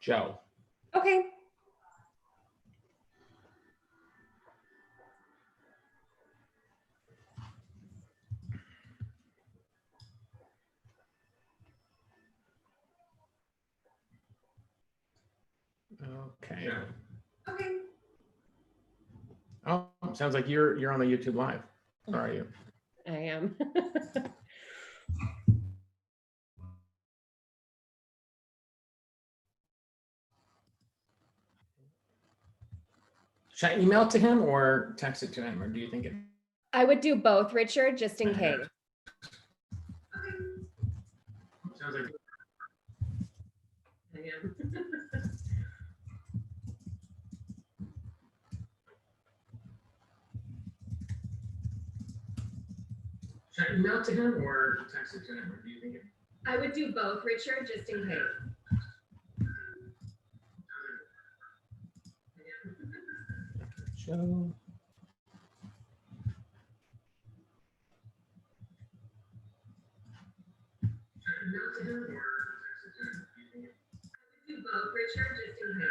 Joe. Okay. Okay. Okay. Oh, sounds like you're on the YouTube live. Or are you? I am. Should I email it to him or text it to him, or do you think it? I would do both, Richard, just in case. Sounds like. I am. Should I email it to him or text it to him, or do you think it? I would do both, Richard, just in case. Joe. Do both, Richard, just in case.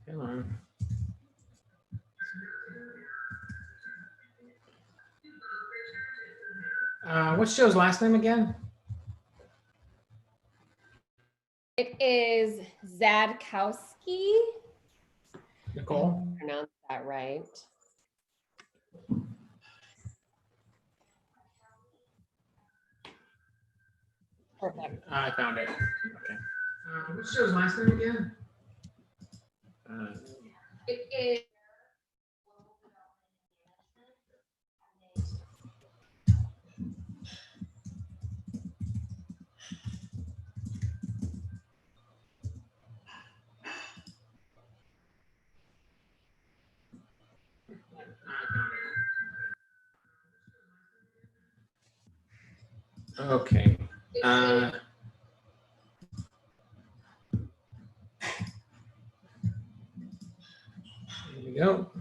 Come on. What's Joe's last name again? It is Zadkowski. Nicole. Pronounce that right. Perfect. I found it. Okay. What's Joe's last name again? It is. Okay. Here we go.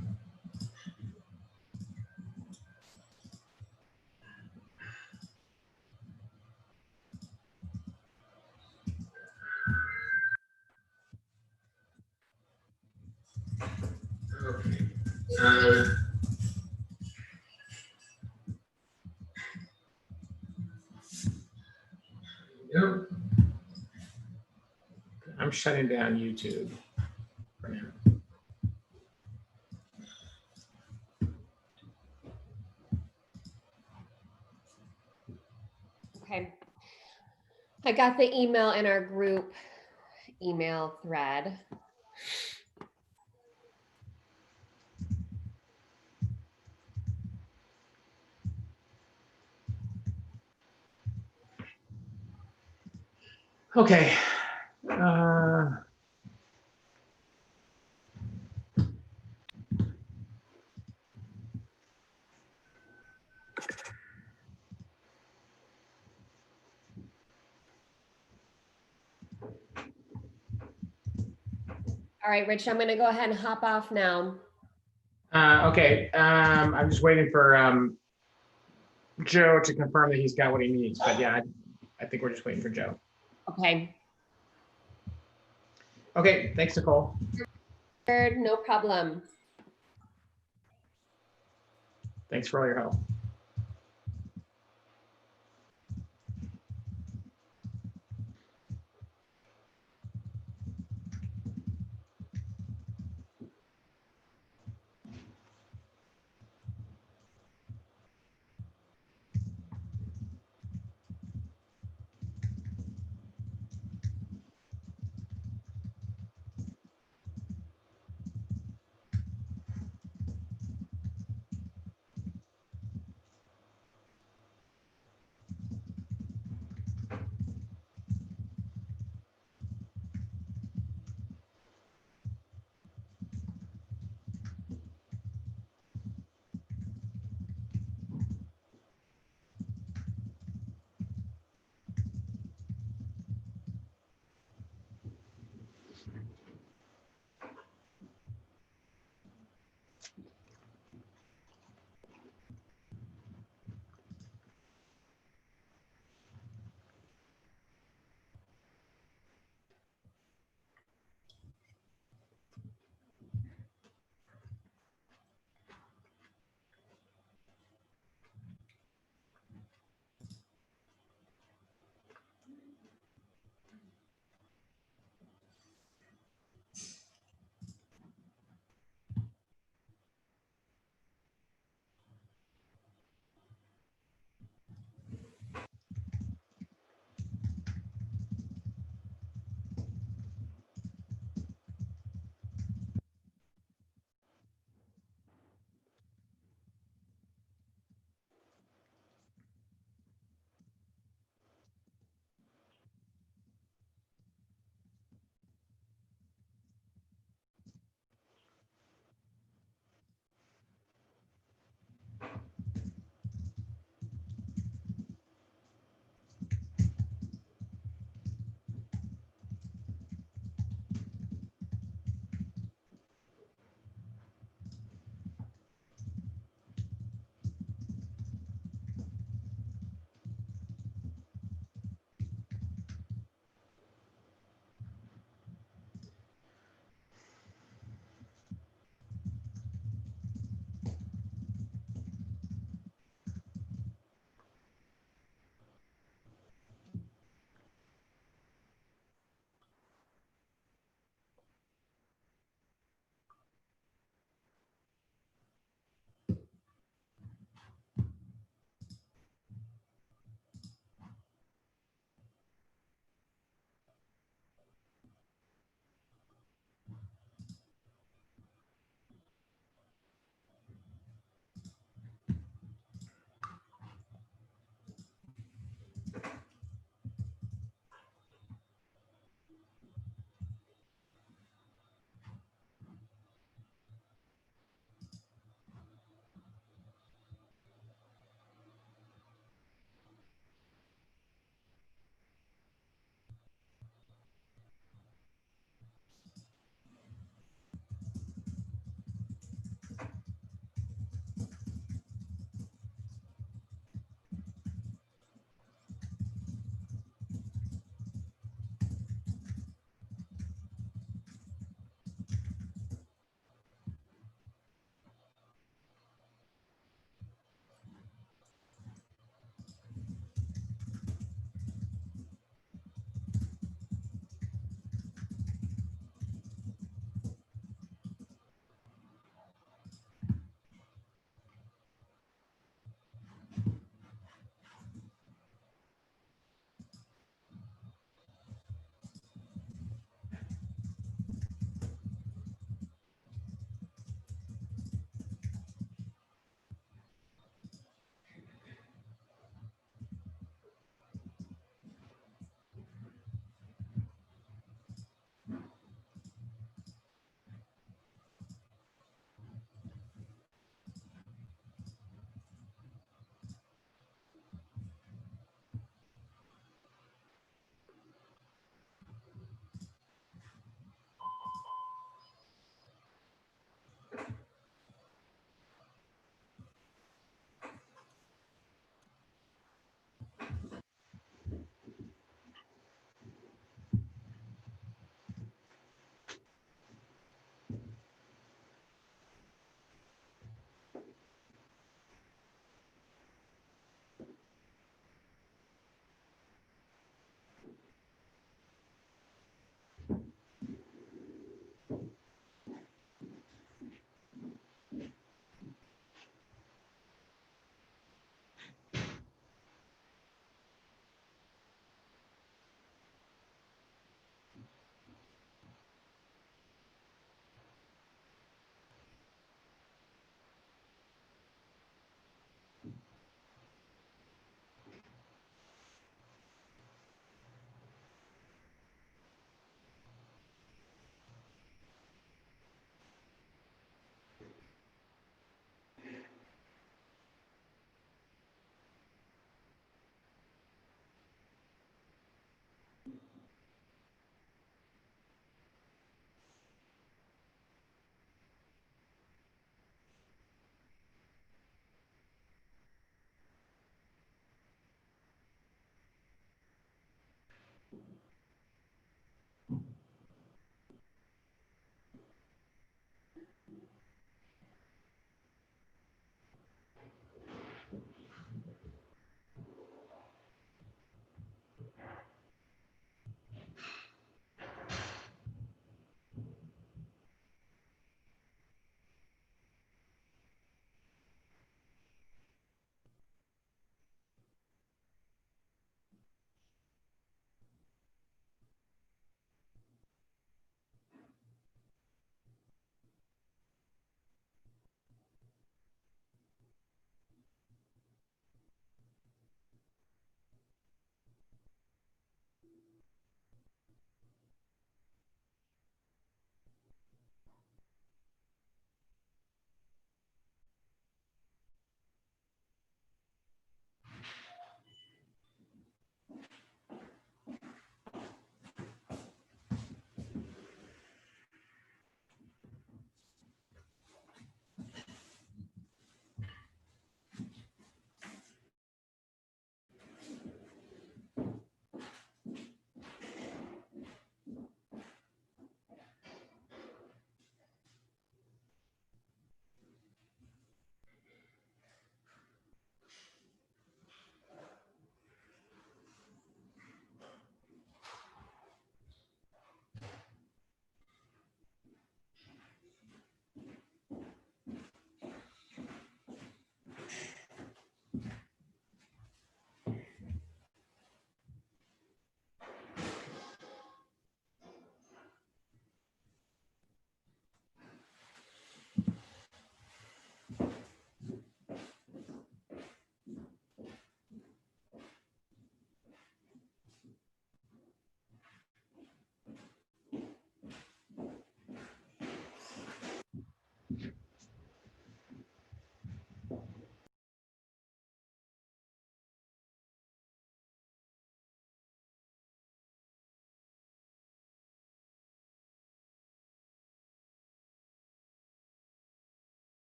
Okay. There we go. I'm shutting down YouTube for now. Okay. I got the email in our group email thread. Okay. All right, Rich, I'm going to go ahead and hop off now. Okay. I'm just waiting for Joe to confirm that he's got what he needs. But yeah, I think we're just waiting for Joe. Okay. Okay. Thanks, Nicole. No problem. Thanks for all your help.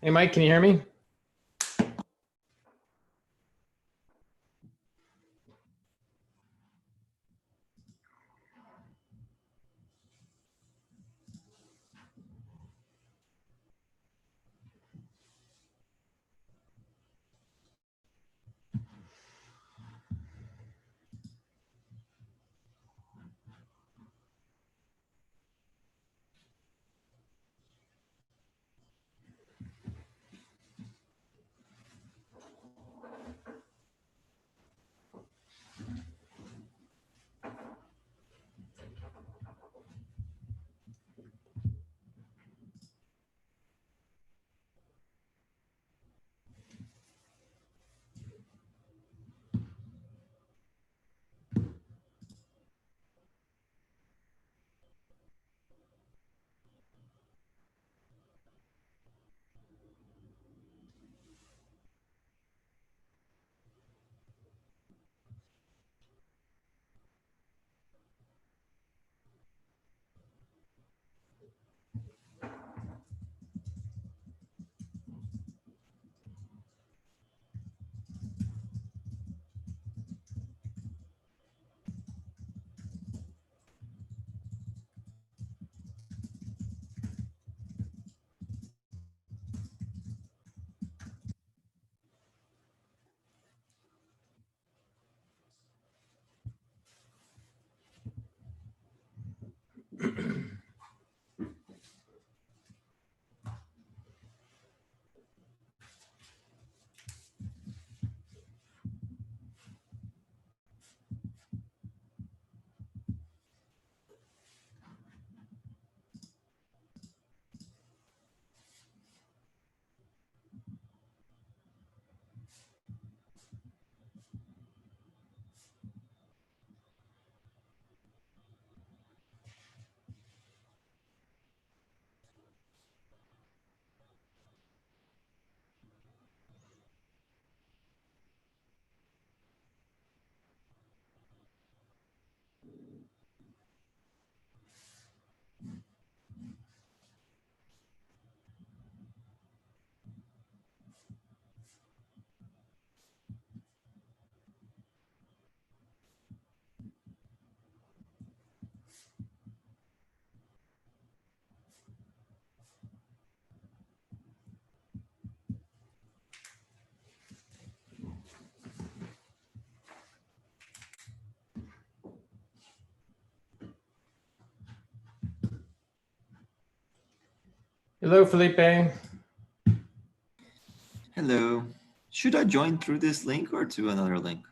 Hey, Mike, can you hear me? Hello, Felipe. Hello. Should I join through this link or to another link?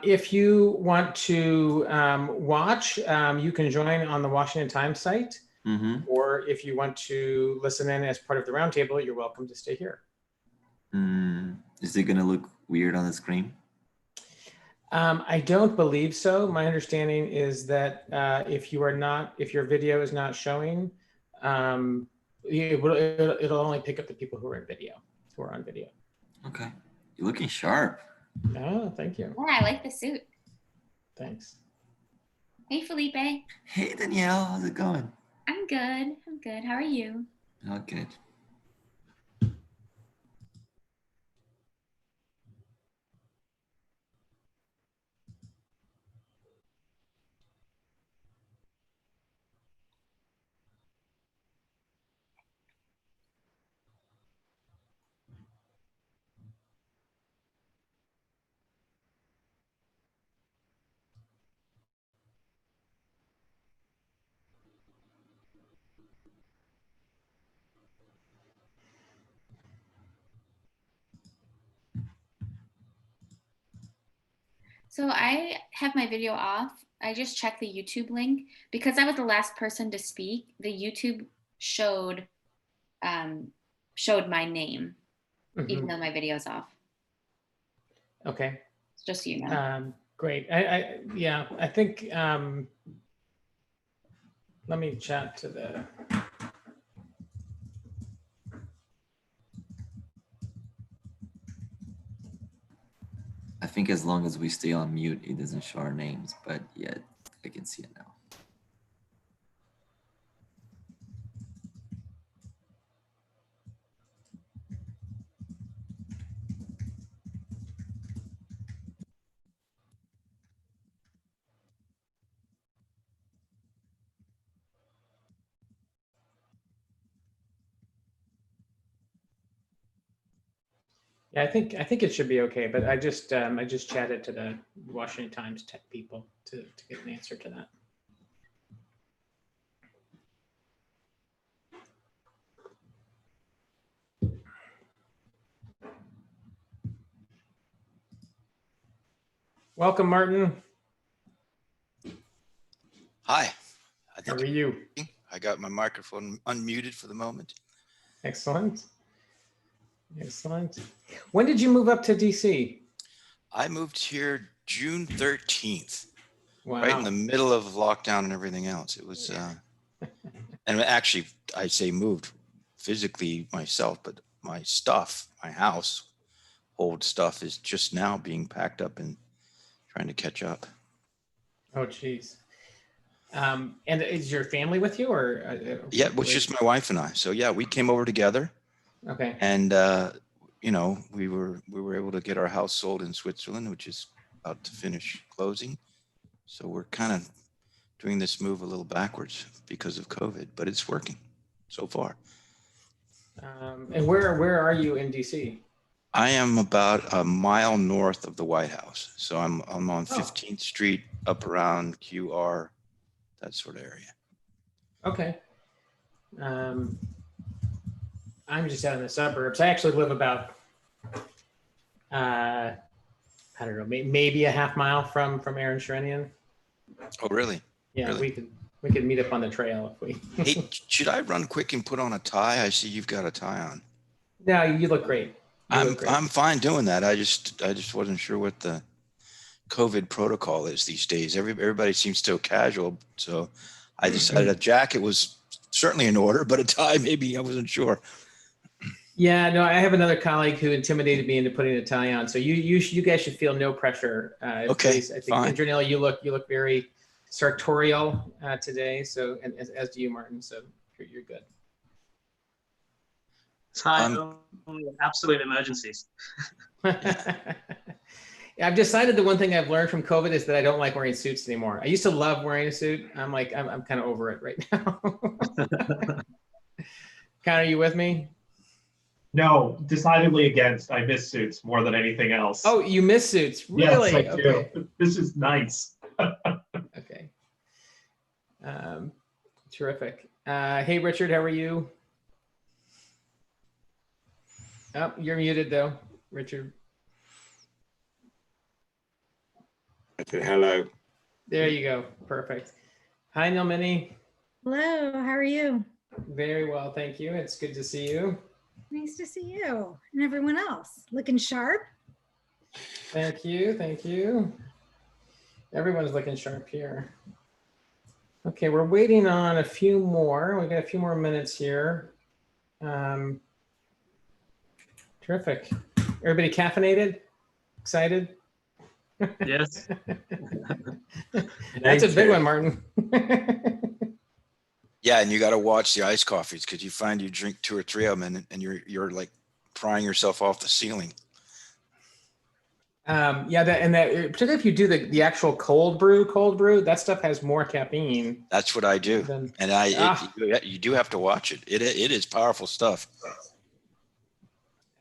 If you want to watch, you can join on the Washington Times site. Or if you want to listen in as part of the roundtable, you're welcome to stay here. Is it going to look weird on the screen? I don't believe so. My understanding is that if your video is not showing, it'll only pick up the people who are on video. Okay. You're looking sharp. Oh, thank you. Yeah, I like the suit. Thanks. Hey, Felipe. Hey, Danielle. How's it going? I'm good. I'm good. How are you? Oh, good. So I have my video off. I just checked the YouTube link because I was the last person to speak. The YouTube showed my name, even though my video's off. Okay. Just so you know. Great. I think let me chat to the. I think as long as we stay on mute, it doesn't show our names, but yeah, I can see it now. Yeah, I think it should be okay, but I just chatted to the Washington Times tech people to get an answer to that. Welcome, Martin. Hi. How are you? I got my microphone unmuted for the moment. Excellent. Excellent. When did you move up to DC? I moved here June 13th, Wow. right in the middle of lockdown and everything else. It was, and actually, I say moved physically myself, but my stuff, my household stuff is just now being packed up and trying to catch up. Oh, geez. And is your family with you, or? Yeah, it was just my wife and I. So yeah, we came over together. Okay. And you know, we were able to get our house sold in Switzerland, which is about to finish closing. So we're kind of doing this move a little backwards because of COVID, but it's working so far. And where are you in DC? I am about a mile north of the White House. So I'm on 15th Street, up around QR, that sort of area. Okay. I'm just out in the suburbs. I actually live about, I don't know, maybe a half mile from Aaron Sherenian. Oh, really? Yeah, Really? we could meet up on the trail if we. Hey, should I run quick and put on a tie? I see you've got a tie on. No, you look great. I'm fine doing that. I just wasn't sure what the COVID protocol is these days. Everybody seems so casual. So I decided a jacket was certainly in order, but a tie, maybe I wasn't sure. Yeah, no, I have another colleague who intimidated me into putting a tie on. So you guys should feel no pressure. Okay, please. I think Janelle, you look very sartorial today. So, and as do you, Martin. So you're good. Absolute emergencies. I've decided the one thing I've learned from COVID is that I don't like wearing suits anymore. I used to love wearing a suit. I'm kind of over it right now. Connor, are you with me? No, decidedly against. I miss suits more than anything else. Oh, you miss suits? Really? Yes, I do. This is nice. Okay. Terrific. Hey, Richard, how are you? Oh, you're muted though, Richard. Okay, hello. There you go. Perfect. Hi, Nilmini. Hello, how are you? Very well, thank you. It's good to see you. Nice to see you and everyone else. Looking sharp. Thank you. Thank you. Everyone's looking sharp here. Okay, we're waiting on a few more. We've got a few more minutes here. Terrific. Everybody caffeinated? Excited? Yes. That's a big one, Martin. Yeah, and you got to watch the iced coffees because you find you drink 2 or 3 of them and you're like prying yourself off the ceiling. Yeah, particularly if you do the actual cold brew, that stuff has more caffeine. That's what I do, and you do have to watch it. It is powerful stuff.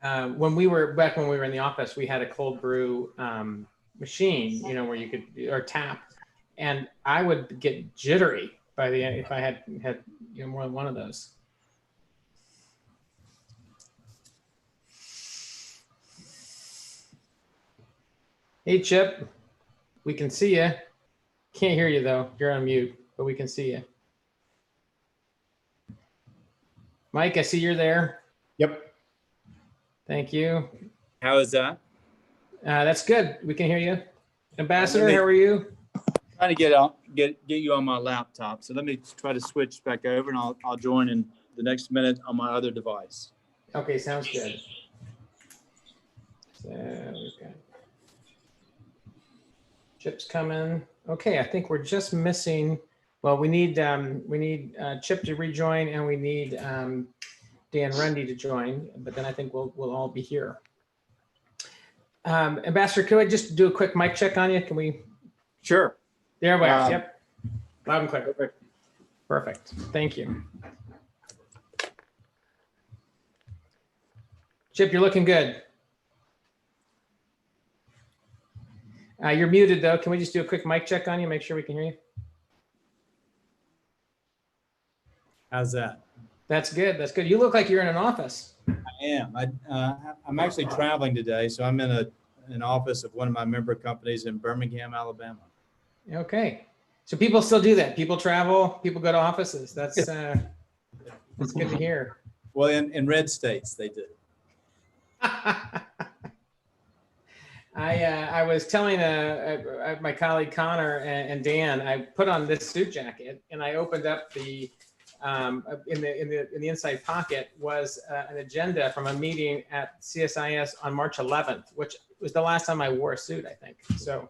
When we were in the office, we had a cold brew machine, where you could, or tap, and I would get jittery by the end if I had more than one of those. Hey, Chip, we can see you. Can't hear you though. You're on mute, but we can see you. Mike, I see you're there. Yep. Thank you. How is that? That's good. We can hear you. Ambassador, how are you? Trying to get you on my laptop. So let me try to switch back over, and I'll join in the next minute on my other device. Okay, sounds good. So we've got Chip's coming. Okay, I think we're just missing. Well, we need Chip to rejoin, and we need Dan Rundy to join. But then I think we'll all be here. Ambassador, could I just do a quick mic check on you? Can we? Sure. There we are. Yep. Loud and clear. Perfect. Perfect. Thank you. Chip, you're looking good. You're muted though. Can we just do a quick mic check on you? Make sure we can hear you. How's that? That's good. That's good. You look like you're in an office. I am. I'm actually traveling today, so I'm in an office of one of my member companies in Birmingham, Alabama. Okay. So people still do that. People travel, people go to offices. That's good to hear. Well, in red states, they do. I was telling my colleague Connor and Dan, I put on this suit jacket and I opened up the in the inside pocket was an agenda from a meeting at CSIS on March 11th, which was the last time I wore a suit, I think. So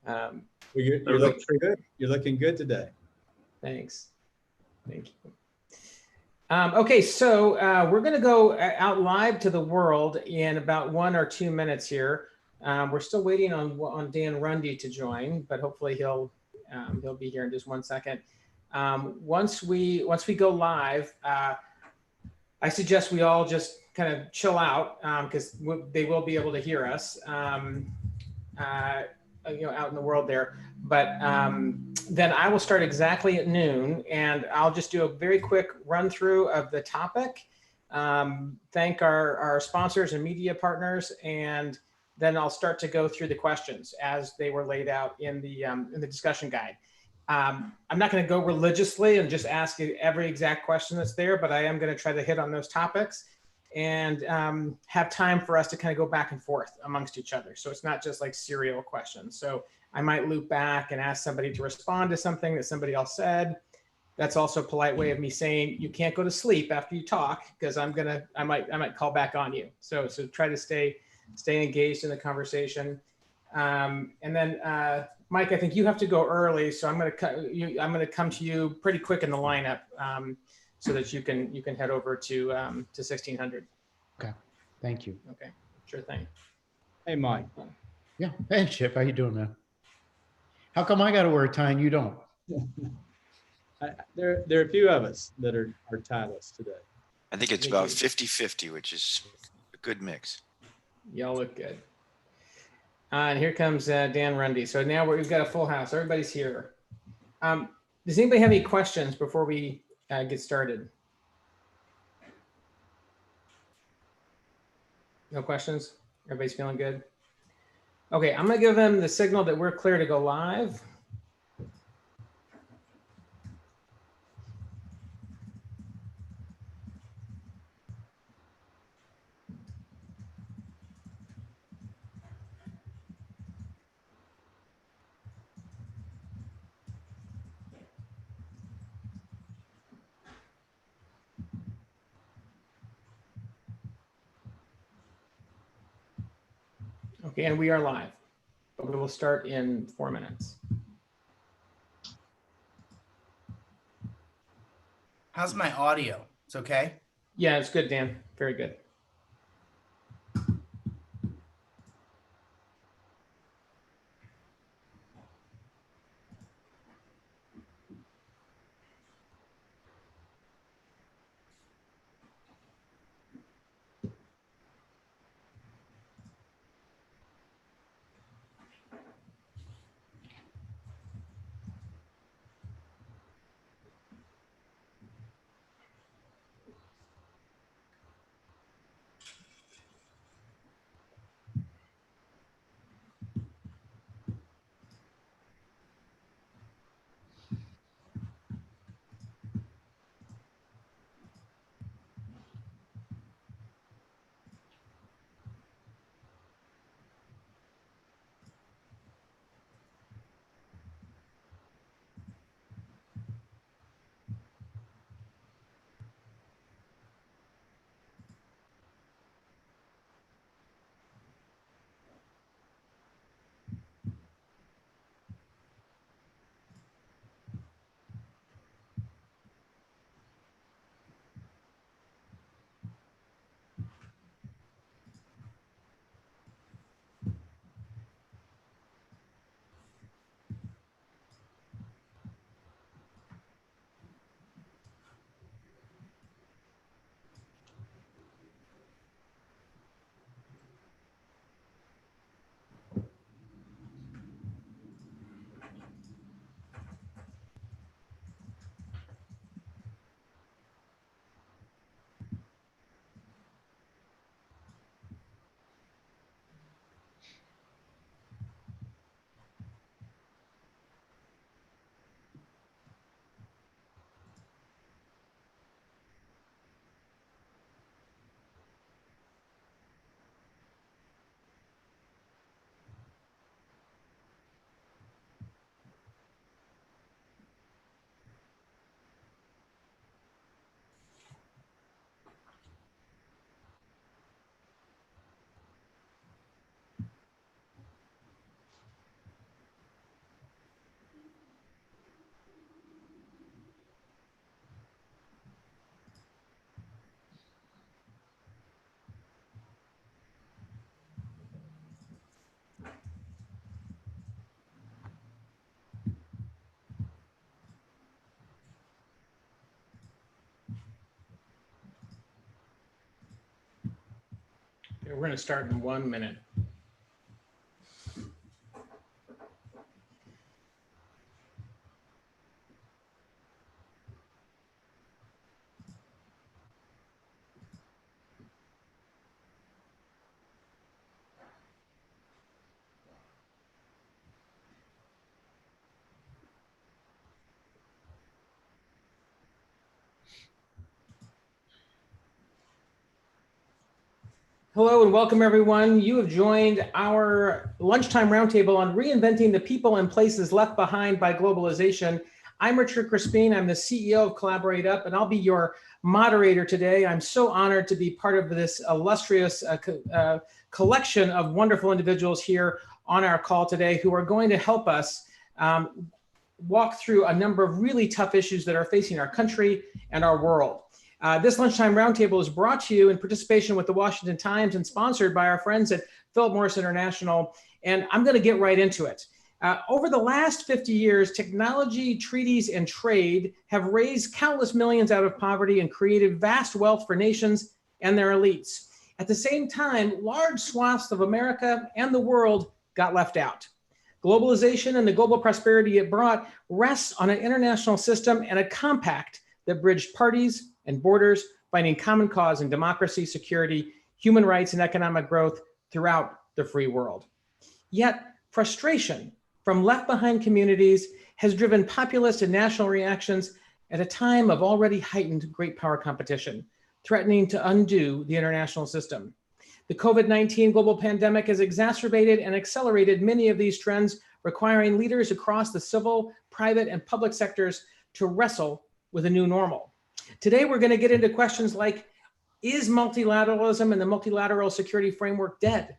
Well, you're looking good. You're looking good today. thanks. Thank you. Okay, so we're going to go out live to the world in about 1 or 2 minutes here. We're still waiting on Dan Rundy to join, but hopefully he'll be here in just 1 second. Once we go live, I suggest we all just kind of chill out because they will be able to hear us. Out in the world there. But then I will start exactly at noon, and I'll just do a very quick run through of the topic. Thank our sponsors and media partners, and then I'll start to go through the questions as they were laid out in the discussion guide. I'm not going to go religiously and just ask you every exact question that's there, but I am going to try to hit on those topics and have time for us to kind of go back and forth amongst each other. So it's not just like serial questions. So I might loop back and ask somebody to respond to something that somebody else said. That's also a polite way of me saying you can't go to sleep after you talk because I might call back on you. So try to stay engaged in the conversation. And then Mike, I think you have to go early, so I'm going to come to you pretty quick in the lineup. So that you can head over to 1600. Okay, thank you. Okay, sure thing. Hey, Mike. Yeah, hey Chip, how you doing, man? How come I got to wear a tie and you don't? There are a few of us that are tieless today. I think it's about 50-50, which is a good mix. Y'all look good. And here comes Dan Rundy. So now we've got a full house. Everybody's here. Does anybody have any questions before we get started? No questions? Everybody's feeling good? Okay, I'm gonna give them the signal that we're clear to go live. Okay, and we are live, but we will start in 4 minutes. How's my audio? It's okay? Yeah, it's good, Dan. Very good. We're going to start in 1 minute. Hello and welcome everyone. You have joined our lunchtime roundtable on reinventing the people and places left behind by globalization. I'm Richard Crispin. I'm the CEO of Collaborate Up, and I'll be your moderator today. I'm so honored to be part of this illustrious collection of wonderful individuals here on our call today who are going to help us walk through a number of really tough issues that are facing our country and our world. This lunchtime roundtable is brought to you in participation with the Washington Times and sponsored by our friends at Philip Morris International. And I'm going to get right into it. Over the last 50 years, technology, treaties, and trade have raised countless millions out of poverty and created vast wealth for nations and their elites. At the same time, large swaths of America and the world got left out. Globalization and the global prosperity it brought rests on an international system and a compact that bridged parties and borders, finding common cause in democracy, security, human rights, and economic growth throughout the free world. Yet, frustration from left behind communities has driven populist and national reactions at a time of already heightened great power competition, threatening to undo the international system. The COVID-19 global pandemic has exacerbated and accelerated many of these trends, requiring leaders across the civil, private, and public sectors to wrestle with a new normal. Today, we're going to get into questions like, is multilateralism and the multilateral security framework dead?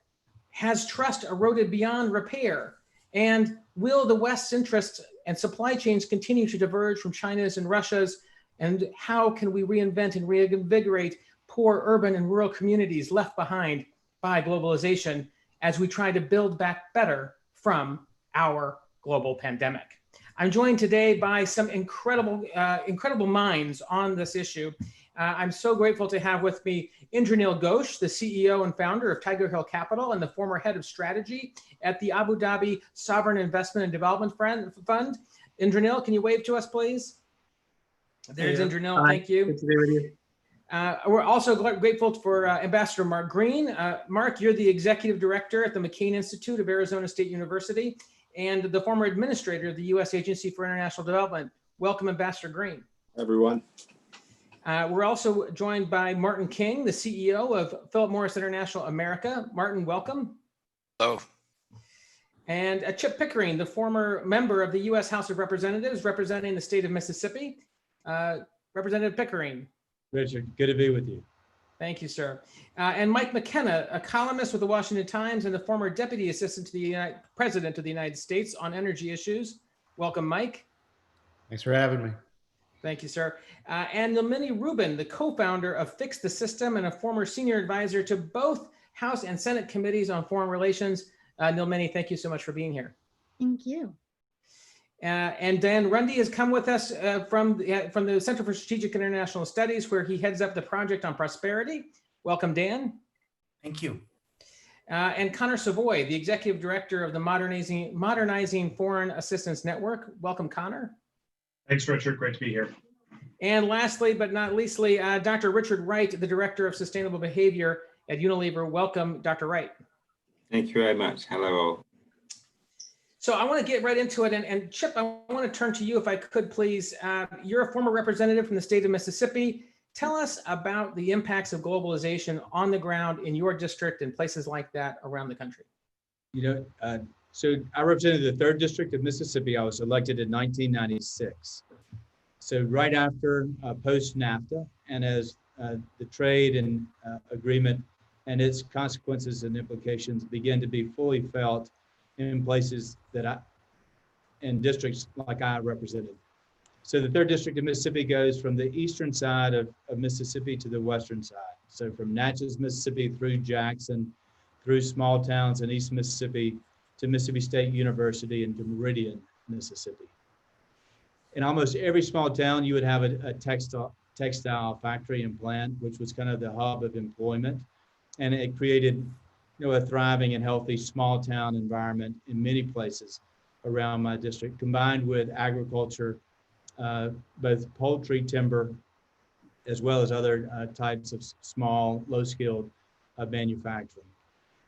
Has trust eroded beyond repair? And will the West's interests and supply chains continue to diverge from China's and Russia's? And how can we reinvent and reinvigorate poor urban and rural communities left behind by globalization as we try to build back better from our global pandemic? I'm joined today by some incredible minds on this issue. I'm so grateful to have with me Indranil Ghosh, the CEO and founder of Tiger Hill Capital and the former head of strategy at the Abu Dhabi Sovereign Investment and Development Fund. Indranil, can you wave to us, please? There's Indranil, thank you. Good to be with you. We're also grateful for Ambassador Mark Green. Mark, you're the executive director at the McCain Institute of Arizona State University and the former administrator of the U.S. Agency for International Development. Welcome, Ambassador Green. Everyone. We're also joined by Martin King, the CEO of Philip Morris International America. Martin, welcome. Hello. And Chip Pickering, the former member of the U.S. House of Representatives representing the state of Mississippi. Representative Pickering. Richard, good to be with you. Thank you, sir. And Mike McKenna, a columnist with the Washington Times and the former deputy assistant to the President of the United States on energy issues. Welcome, Mike. Thanks for having me. Thank you, sir. And Nilmini Rubin, the co-founder of Fix the System and a former senior advisor to both House and Senate committees on foreign relations. Nilmini, thank you so much for being here. Thank you. And Dan Rundy has come with us from the Center for Strategic International Studies, where he heads up the Project on Prosperity. Welcome, Dan. Thank you. And Connor Savoy, the Executive Director of the Modernizing Foreign Assistance Network. Welcome, Connor. Thanks, Richard. Great to be here. And lastly, but not leastly, Dr. Richard Wright, the Director of Sustainable Behavior at Unilever. Welcome, Dr. Wright. Thank you very much. Hello all. So I want to get right into it. And Chip, I want to turn to you if I could, please. You're a former representative from the state of Mississippi. Tell us about the impacts of globalization on the ground in your district and places like that around the country. So I represented the 3rd District of Mississippi. I was elected in 1996. So right after post-NAFTA, and as the trade and agreement and its consequences and implications begin to be fully felt in places in districts like I represented. So the 3rd District of Mississippi goes from the eastern side of Mississippi to the western side. So from Natchez, Mississippi through Jackson, through small towns in East Mississippi to Mississippi State University and to Meridian, Mississippi. In almost every small town, you would have a textile factory and plant, which was kind of the hub of employment. and it created, a thriving and healthy small town environment in many places around my district, combined with agriculture, both poultry, timber, as well as other types of small, low-skilled manufacturing.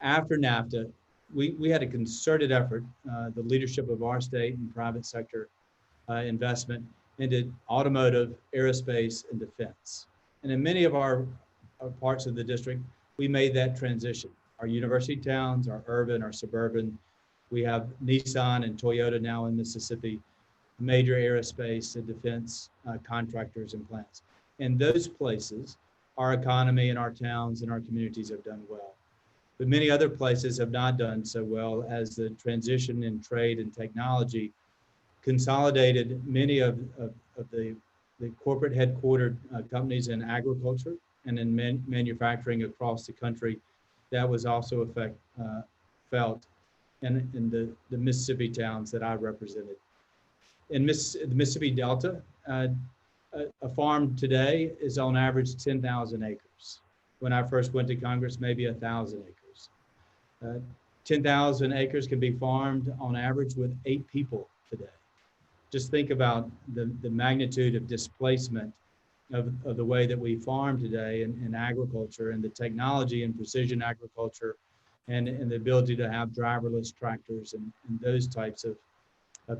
After NAFTA, we had a concerted effort, the leadership of our state and private sector investment into automotive, aerospace, and defense. And in many of our parts of the district, we made that transition. Our university towns, our urban, our suburban, we have Nissan and Toyota now in Mississippi, major aerospace and defense contractors and plants. In those places, our economy and our towns and our communities have done well. But many other places have not done so well, as the transition in trade and technology consolidated many of the corporate headquartered companies in agriculture and in manufacturing across the country. That was also felt in the Mississippi towns that I represented. In the Mississippi Delta, a farm today is on average 10,000 acres. When I first went to Congress, maybe 1,000 acres. 10,000 acres can be farmed on average with 8 people today. Just think about the magnitude of displacement of the way that we farm today in agriculture, and the technology and precision agriculture, and the ability to have driverless tractors and those types of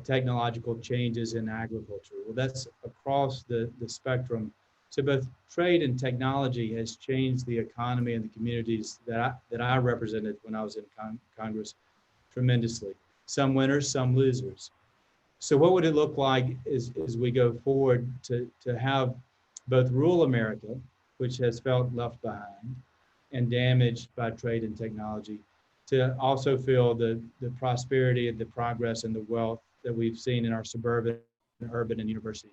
technological changes in agriculture. Well, that's across the spectrum. So both trade and technology has changed the economy and the communities that I represented when I was in Congress tremendously. Some winners, some losers. So what would it look like as we go forward to have both rural America, which has felt left behind and damaged by trade and technology, to also feel the prosperity and the progress and the wealth that we've seen in our suburban, urban, and university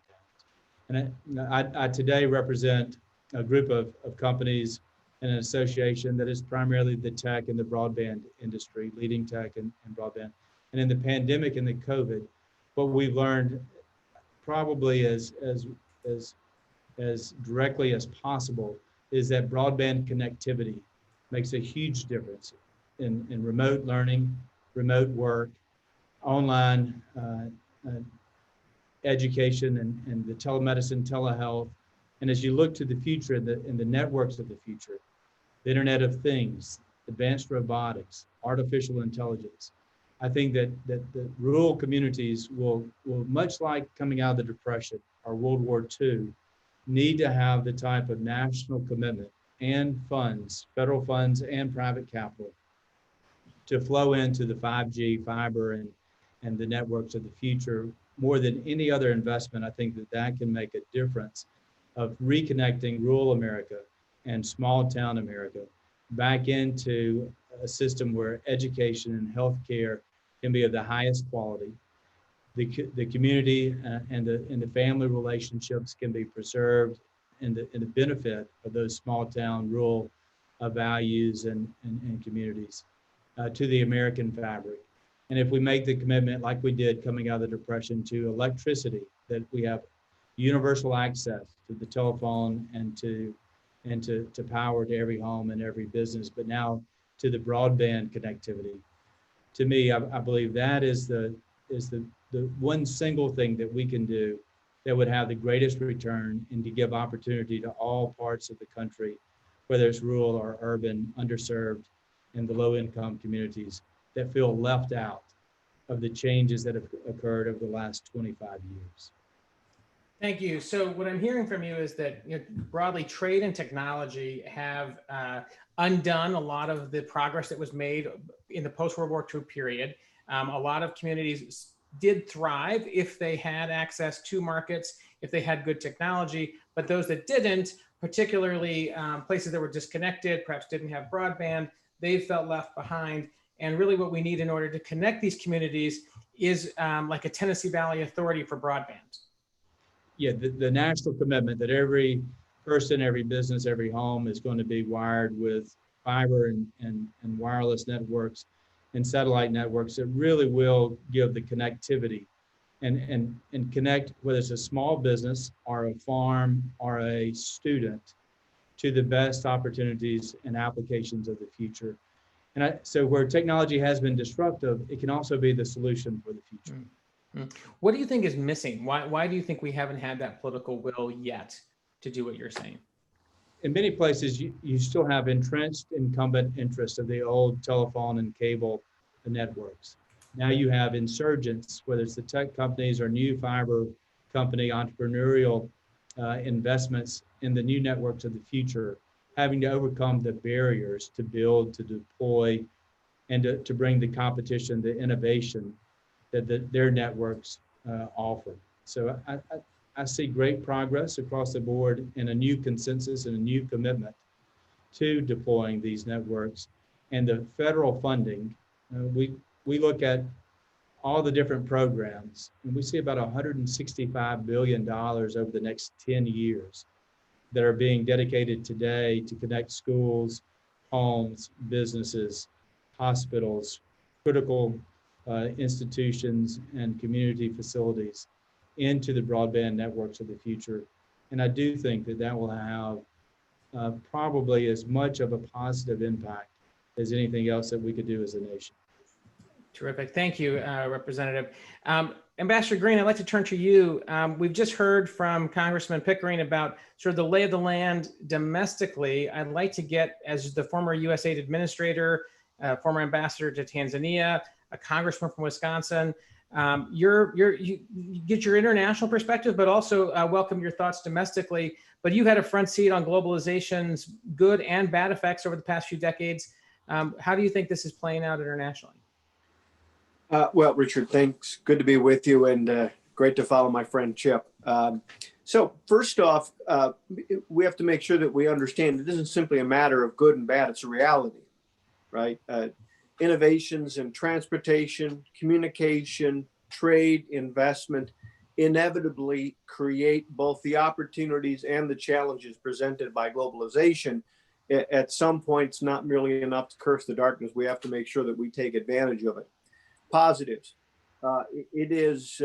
towns. And I today represent a group of companies and an association that is primarily the tech and the broadband industry, leading tech and broadband. And in the pandemic and the COVID, what we've learned probably as directly as possible is that broadband connectivity makes a huge difference in remote learning, remote work, online education, and the telemedicine, telehealth. And as you look to the future and the networks of the future, the Internet of Things, advanced robotics, artificial intelligence, I think that the rural communities will, much like coming out of the Depression or World War II, need to have the type of national commitment and funds, federal funds and private capital, to flow into the 5G, fiber, and the networks of the future. More than any other investment, I think that can make a difference of reconnecting rural America and small town America back into a system where education and healthcare can be of the highest quality. The community and the family relationships can be preserved, and the benefit of those small town rural values and communities to the American fabric. And if we make the commitment, like we did coming out of the Depression, to electricity, that we have universal access to the telephone and to power to every home and every business, but now to the broadband connectivity. To me, I believe that is the one single thing that we can do that would have the greatest return, and to give opportunity to all parts of the country, whether it's rural or urban, underserved, and the low-income communities that feel left out of the changes that have occurred over the last 25 years. Thank you. So what I'm hearing from you is that, broadly, trade and technology have undone a lot of the progress that was made in the post-World War II period. A lot of communities did thrive if they had access to markets, if they had good technology, but those that didn't, particularly places that were disconnected, perhaps didn't have broadband, they felt left behind. And really what we need in order to connect these communities is like a Tennessee Valley Authority for broadband. Yeah, the national commitment that every person, every business, every home is going to be wired with fiber and wireless networks and satellite networks that really will give the connectivity and connect, whether it's a small business or a farm or a student, to the best opportunities and applications of the future. And so where technology has been disruptive, it can also be the solution for the future. What do you think is missing? Why do you think we haven't had that political will yet to do what you're saying? In many places, you still have entrenched incumbent interests of the old telephone and cable networks. Now you have insurgents, whether it's the tech companies or new fiber company entrepreneurial investments in the new networks of the future, having to overcome the barriers to build, to deploy, and to bring the competition, the innovation that their networks offer. So I see great progress across the board and a new consensus and a new commitment to deploying these networks. And the federal funding, we look at all the different programs, and we see about $165 billion over the next 10 years that are being dedicated today to connect schools, homes, businesses, hospitals, critical institutions, and community facilities into the broadband networks of the future. And I do think that that will have probably as much of a positive impact as anything else that we could do as a nation. Terrific. Thank you, Representative. Ambassador Green, I'd like to turn to you. We've just heard from Congressman Pickering about sort of the lay of the land domestically. I'd like to get, as the former USAID administrator, former ambassador to Tanzania, a congressman from Wisconsin, you get your international perspective, but also welcome your thoughts domestically. But you've had a front seat on globalization's good and bad effects over the past few decades. How do you think this is playing out internationally? Well, Richard, thanks. Good to be with you, and great to follow my friend Chip. So first off, we have to make sure that we understand it isn't simply a matter of good and bad, it's a reality, right? Innovations in transportation, communication, trade, investment inevitably create both the opportunities and the challenges presented by globalization. At some point, it's not merely enough to curse the darkness. We have to make sure that we take advantage of it. Positives. It is,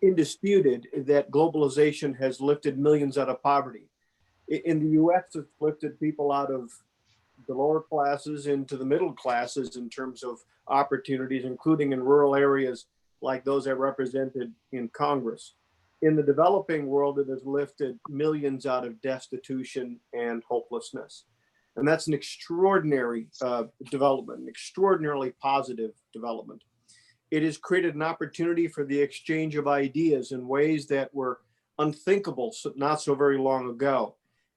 indisputed that globalization has lifted millions out of poverty. In the U.S., it's lifted people out of the lower classes into the middle classes in terms of opportunities, including in rural areas like those I represented in Congress. In the developing world, it has lifted millions out of destitution and hopelessness. And that's an extraordinary development, an extraordinarily positive development. It has created an opportunity for the exchange of ideas in ways that were unthinkable not so very long ago.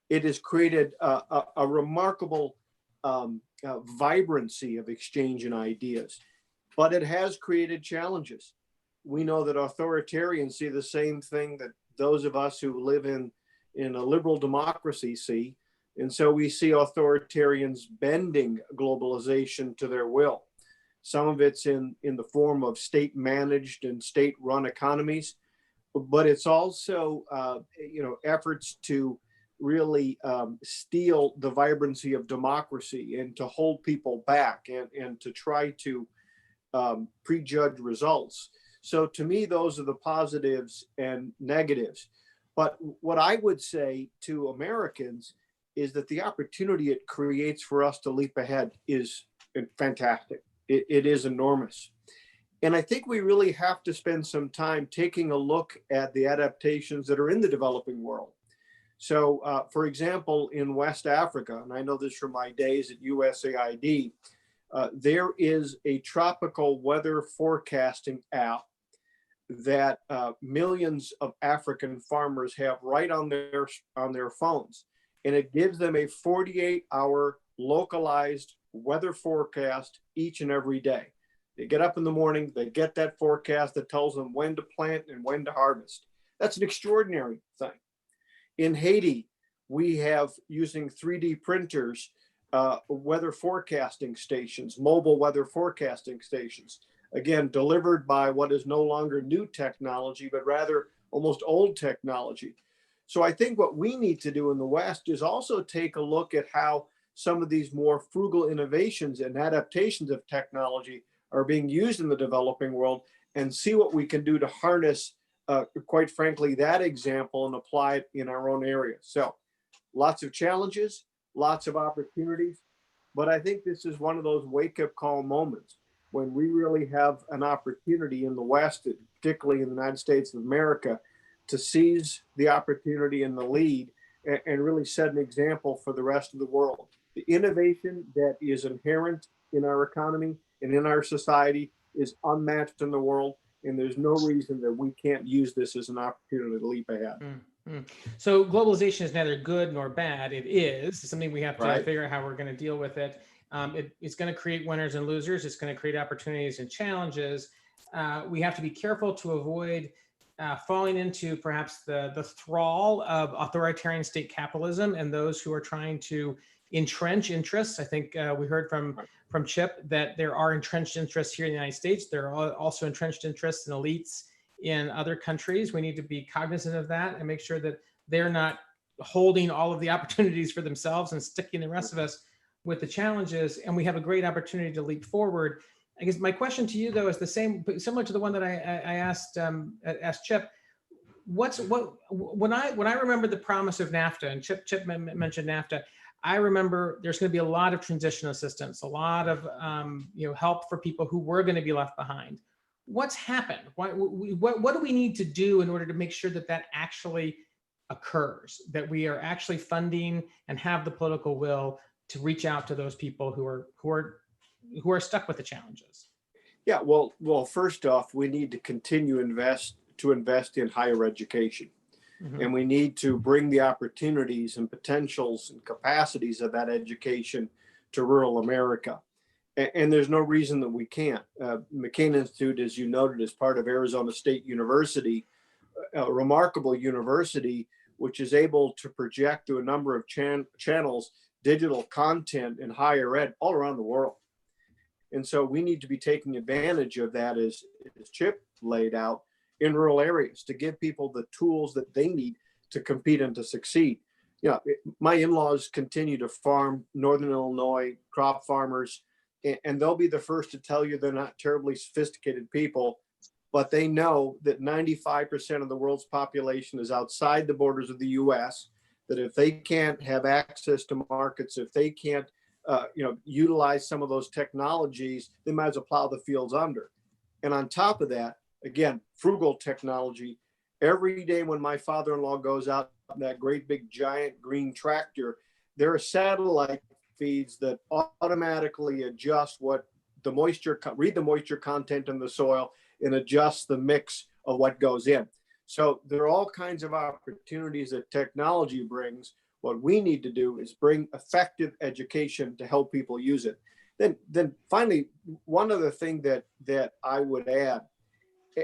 It has created a remarkable vibrancy of exchange in ideas, but it has created challenges. We know that authoritarians see the same thing that those of us who live in a liberal democracy see. And so we see authoritarians bending globalization to their will. Some of it's in the form of state-managed and state-run economies, but it's also efforts to really steal the vibrancy of democracy and to hold people back and to try to prejudge results. So to me, those are the positives and negatives. But what I would say to Americans is that the opportunity it creates for us to leap ahead is fantastic. It is enormous. And I think we really have to spend some time taking a look at the adaptations that are in the developing world. So, for example, in West Africa, and I know this from my days at USAID, there is a tropical weather forecasting app that millions of African farmers have right on their phones. And it gives them a 48-hour localized weather forecast each and every day. They get up in the morning, they get that forecast that tells them when to plant and when to harvest. That's an extraordinary thing. In Haiti, we have, using 3D printers, weather forecasting stations, mobile weather forecasting stations, again, delivered by what is no longer new technology, but rather almost old technology. So I think what we need to do in the West is also take a look at how some of these more frugal innovations and adaptations of technology are being used in the developing world and see what we can do to harness, quite frankly, that example and apply it in our own area. So lots of challenges, lots of opportunities. But I think this is one of those wake-up call moments when we really have an opportunity in the West, particularly in the United States of America, to seize the opportunity and the lead and really set an example for the rest of the world. The innovation that is inherent in our economy and in our society is unmatched in the world, and there's no reason that we can't use this as an opportunity to leap ahead. Mm-hmm. So globalization is neither good nor bad. It is something we have to figure out how we're going to deal with it. It's going to create winners and losers. It's going to create opportunities and challenges. We have to be careful to avoid falling into perhaps the thrall of authoritarian state capitalism and those who are trying to entrench interests. I think we heard from Chip that there are entrenched interests here in the United States. There are also entrenched interests and elites in other countries. We need to be cognizant of that and make sure that they're not holding all of the opportunities for themselves and sticking the rest of us with the challenges. And we have a great opportunity to leap forward. I guess my question to you, though, is the same, similar to the one that I asked Chip. When I remember the promise of NAFTA, and Chip mentioned NAFTA, I remember there's going to be a lot of transition assistance, a lot of help for people who were going to be left behind. What's happened? What do we need to do in order to make sure that that actually occurs, that we are actually funding and have the political will to reach out to those people who are stuck with the challenges? Yeah, well, first off, we need to continue to invest in higher education. Mm-hmm. And we need to bring the opportunities and potentials and capacities of that education to rural America. And there's no reason that we can't. McCain Institute, as you noted, is part of Arizona State University, a remarkable university, which is able to project through a number of channels digital content in higher ed all around the world. And so we need to be taking advantage of that, as Chip laid out, in rural areas to give people the tools that they need to compete and to succeed. My in-laws continue to farm Northern Illinois, crop farmers, and they'll be the first to tell you they're not terribly sophisticated people, but they know that 95% of the world's population is outside the borders of the US, that if they can't have access to markets, if they can't utilize some of those technologies, they might as well plow the fields under. And on top of that, again, frugal technology. Every day when my father-in-law goes out in that great big giant green tractor, there are satellite feeds that automatically adjust read the moisture content in the soil and adjust the mix of what goes in. So there are all kinds of opportunities that technology brings. What we need to do is bring effective education to help people use it. Then finally, one other thing that I would add,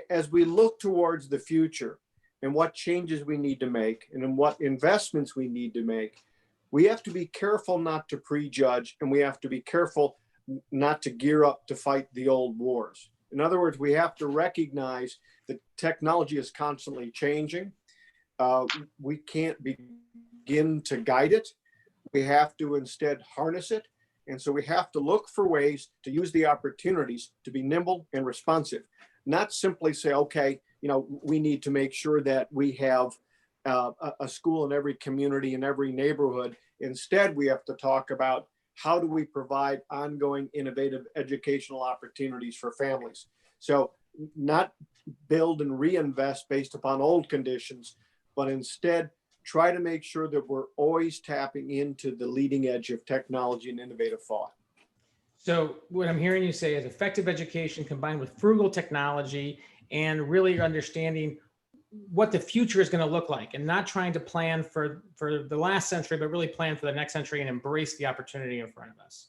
as we look towards the future and what changes we need to make and what investments we need to make, we have to be careful not to prejudge, and we have to be careful not to gear up to fight the old wars. In other words, we have to recognize that technology is constantly changing. We can't begin to guide it. We have to instead harness it. And so we have to look for ways to use the opportunities to be nimble and responsive. Not simply say, okay, we need to make sure that we have a school in every community, in every neighborhood. Instead, we have to talk about how do we provide ongoing innovative educational opportunities for families. So not build and reinvest based upon old conditions, but instead try to make sure that we're always tapping into the leading edge of technology and innovative thought. So what I'm hearing you say is effective education combined with frugal technology and really understanding what the future is going to look like, and not trying to plan for the last century, but really plan for the next century and embrace the opportunity in front of us.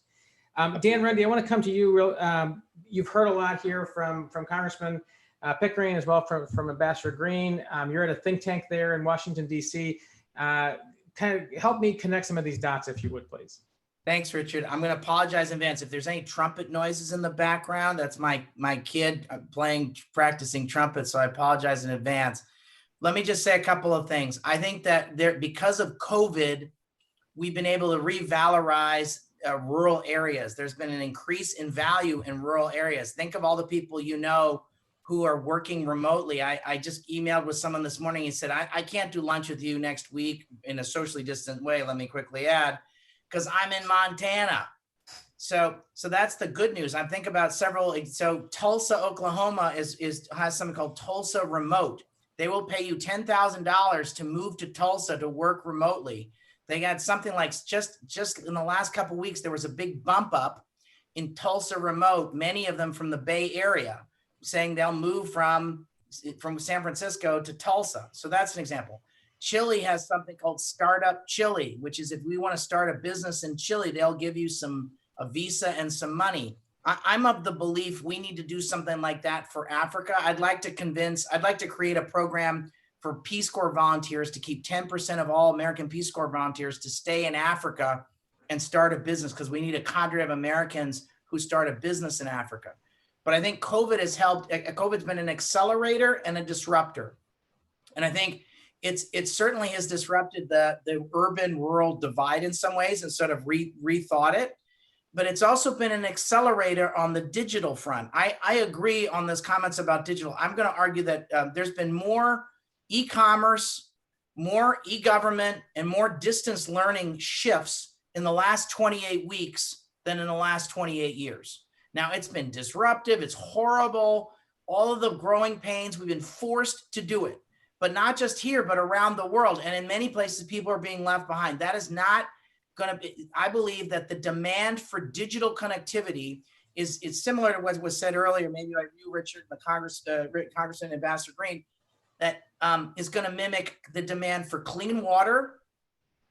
Dan Runde, I want to come to you. You've heard a lot here from Congressman Pickering, as well from Ambassador Green. You're at a think tank there in Washington, D.C. Kind of help me connect some of these dots, if you would, please. Thanks, Richard. I'm going to apologize in advance if there's any trumpet noises in the background. That's my kid practicing trumpet, so I apologize in advance. Let me just say a couple of things. I think that because of COVID, we've been able to revalorize rural areas. There's been an increase in value in rural areas. Think of all the people who are working remotely. I just emailed with someone this morning. He said, I can't do lunch with you next week in a socially distant way. Let me quickly add, because I'm in Montana. So that's the good news. I'm thinking about several. So Tulsa, Oklahoma has something called Tulsa Remote. They will pay you $10,000 to move to Tulsa to work remotely. They got something like just in the last couple of weeks, there was a big bump up in Tulsa Remote, many of them from the Bay Area, saying they'll move from San Francisco to Tulsa. So that's an example. Chile has something called Startup Chile, which is if we want to start a business in Chile, they'll give you a visa and some money. I'm of the belief we need to do something like that for Africa. I'd like to create a program for Peace Corps volunteers to keep 10% of all American Peace Corps volunteers to stay in Africa and start a business, because we need a cadre of Americans who start a business in Africa. But I think COVID has helped. COVID's been an accelerator and a disruptor. And I think it certainly has disrupted the urban-rural divide in some ways and sort of rethought it. But it's also been an accelerator on the digital front. I agree on those comments about digital. I'm going to argue that there's been more e-commerce, more e-government, and more distance learning shifts in the last 28 weeks than in the last 28 years. Now, it's been disruptive. It's horrible. All of the growing pains, we've been forced to do it, but not just here, but around the world. And in many places, people are being left behind. That is not going to be, I believe that the demand for digital connectivity is similar to what was said earlier, maybe by you, Richard, the Congressman Ambassador Green, that is going to mimic the demand for clean water,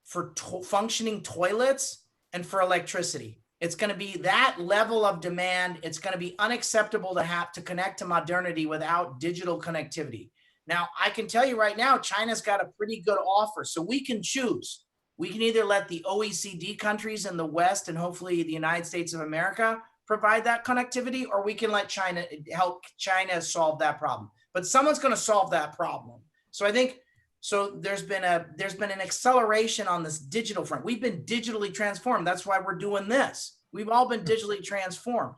for functioning toilets, and for electricity. It's going to be that level of demand. It's going to be unacceptable to have to connect to modernity without digital connectivity. Now, I can tell you right now, China's got a pretty good offer. So we can choose. We can either let the OECD countries in the West and hopefully the United States of America provide that connectivity, or we can let China help China solve that problem. But someone's going to solve that problem. So I think there's been an acceleration on this digital front. We've been digitally transformed. That's why we're doing this. We've all been digitally transformed.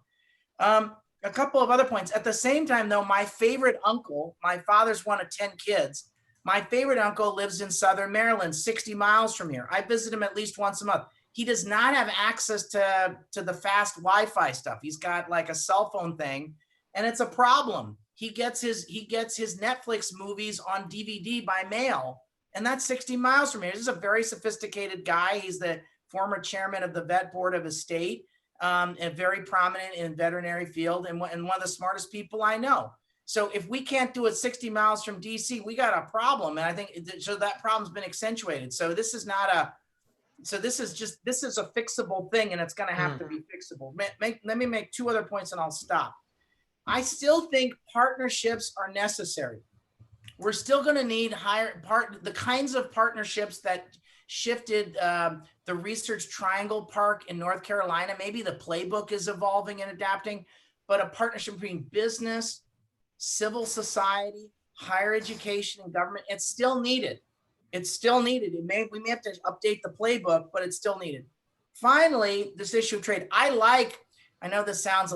A couple of other points. At the same time, though, my favorite uncle, my father's one of 10 kids. My favorite uncle lives in Southern Maryland, 60 miles from here. I visit him at least once a month. He does not have access to the fast Wi-Fi stuff. He's got like a cell phone thing, and it's a problem. He gets his Netflix movies on DVD by mail, and that's 60 miles from here. This is a very sophisticated guy. He's the former chairman of the vet board of his state, and very prominent in the veterinary field, and one of the smartest people I know. So if we can't do it 60 miles from DC, we got a problem. And I think so that problem's been accentuated. So this is this is a fixable thing, and it's going to have to be fixable. Let me make two other points and I'll stop. I still think partnerships are necessary. We're still going to need the kinds of partnerships that shifted the Research Triangle Park in North Carolina. Maybe the playbook is evolving and adapting, but a partnership between business, civil society, higher education, and government, it's still needed. It's still needed. We may have to update the playbook, but it's still needed. Finally, this issue of trade. I know this sounds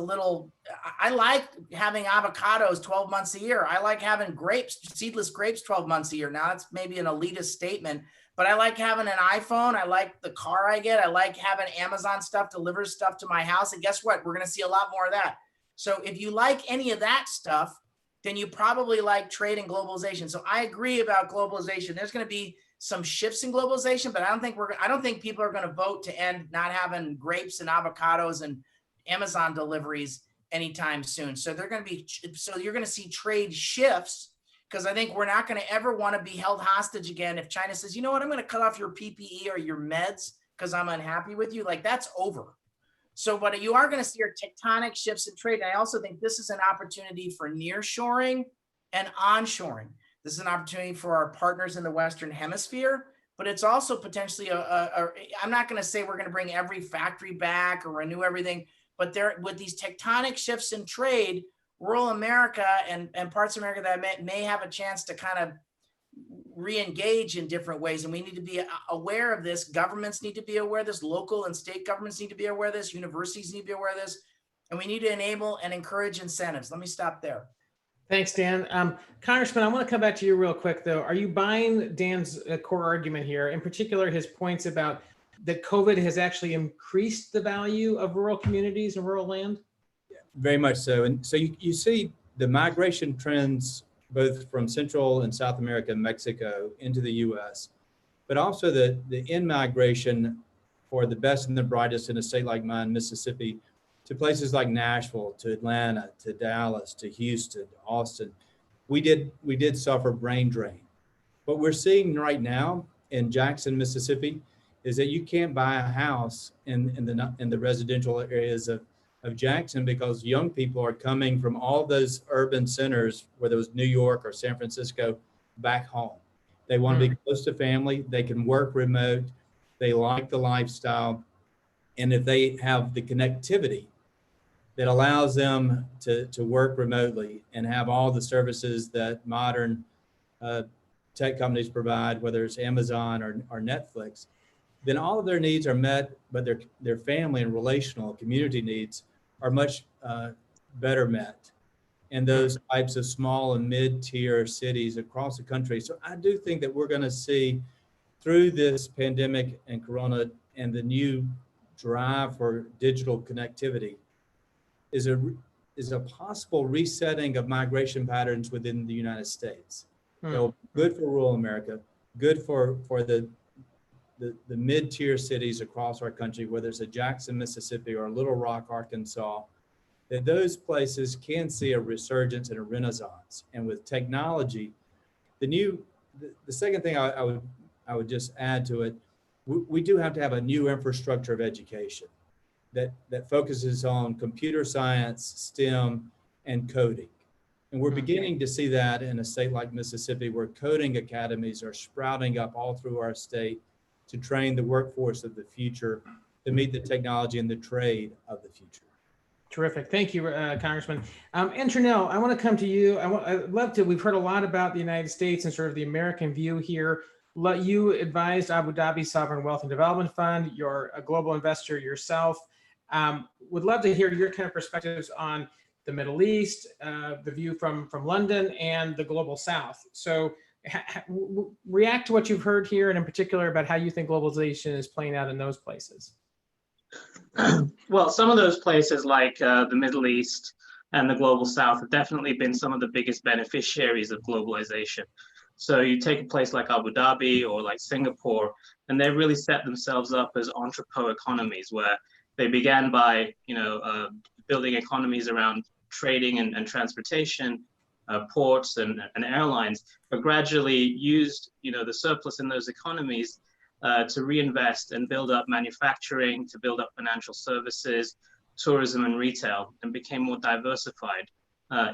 I like having avocados 12 months a year. I like having seedless grapes 12 months a year. Now, that's maybe an elitist statement, but I like having an iPhone. I like the car I get. I like having Amazon stuff delivers stuff to my house. And guess what? We're going to see a lot more of that. So if you like any of that stuff, then you probably like trade and globalization. So I agree about globalization. There's going to be some shifts in globalization, but I don't think people are going to vote to end not having grapes and avocados and Amazon deliveries anytime soon. So you're going to see trade shifts, because I think we're not going to ever want to be held hostage again. If China says, you know what, I'm going to cut off your PPE or your meds because I'm unhappy with you, like that's over. So what you are going to see are tectonic shifts in trade. And I also think this is an opportunity for nearshoring and onshoring. This is an opportunity for our partners in the Western Hemisphere, but it's also potentially I'm not going to say we're going to bring every factory back or renew everything, but with these tectonic shifts in trade, rural America and parts of America that may have a chance to kind of re-engage in different ways. And we need to be aware of this. Governments need to be aware of this. Local and state governments need to be aware of this. Universities need to be aware of this. And we need to enable and encourage incentives. Let me stop there. Thanks, Dan. Congressman, I want to come back to you real quick, though. Are you buying Dan's core argument here, in particular his points about that COVID has actually increased the value of rural communities and rural land? Very much so. And so you see the migration trends both from Central and South America and Mexico into the US, but also the in-migration for the best and the brightest in a state like mine, Mississippi, to places like Nashville, to Atlanta, to Dallas, to Houston, Austin. We did suffer brain drain. What we're seeing right now in Jackson, Mississippi, is that you can't buy a house in the residential areas of Jackson because young people are coming from all those urban centers, whether it was New York or San Francisco, back home. They want to be close to family. They can work remote. They like the lifestyle. And if they have the connectivity that allows them to work remotely and have all the services that modern tech companies provide, whether it's Amazon or Netflix, then all of their needs are met, but their family and relational community needs are much better met in those types of small and mid-tier cities across the country. So I do think that we're going to see through this pandemic and Corona and the new drive for digital connectivity is a possible resetting of migration patterns within the United States. So good for rural America, good for the mid-tier cities across our country, whether it's a Jackson, Mississippi or Little Rock, Arkansas, that those places can see a resurgence and a renaissance. And with technology, the second thing I would just add to it, we do have to have a new infrastructure of education that focuses on computer science, STEM, and coding. And we're beginning to see that in a state like Mississippi, where coding academies are sprouting up all through our state to train the workforce of the future to meet the technology and the trade of the future. Terrific. Thank you, Congressman. And Trinell, I want to come to you. I'd love to, we've heard a lot about the United States and sort of the American view here. You advised Abu Dhabi Sovereign Wealth and Development Fund. You're a global investor yourself. Would love to hear your kind of perspectives on the Middle East, the view from London and the global South. So react to what you've heard here, and in particular about how you think globalization is playing out in those places. Well, some of those places like the Middle East and the global South have definitely been some of the biggest beneficiaries of globalization. So you take a place like Abu Dhabi or like Singapore, and they've really set themselves up as entrepot economies, where they began by building economies around trading and transportation, ports and airlines, but gradually used the surplus in those economies to reinvest and build up manufacturing, to build up financial services, tourism and retail, and became more diversified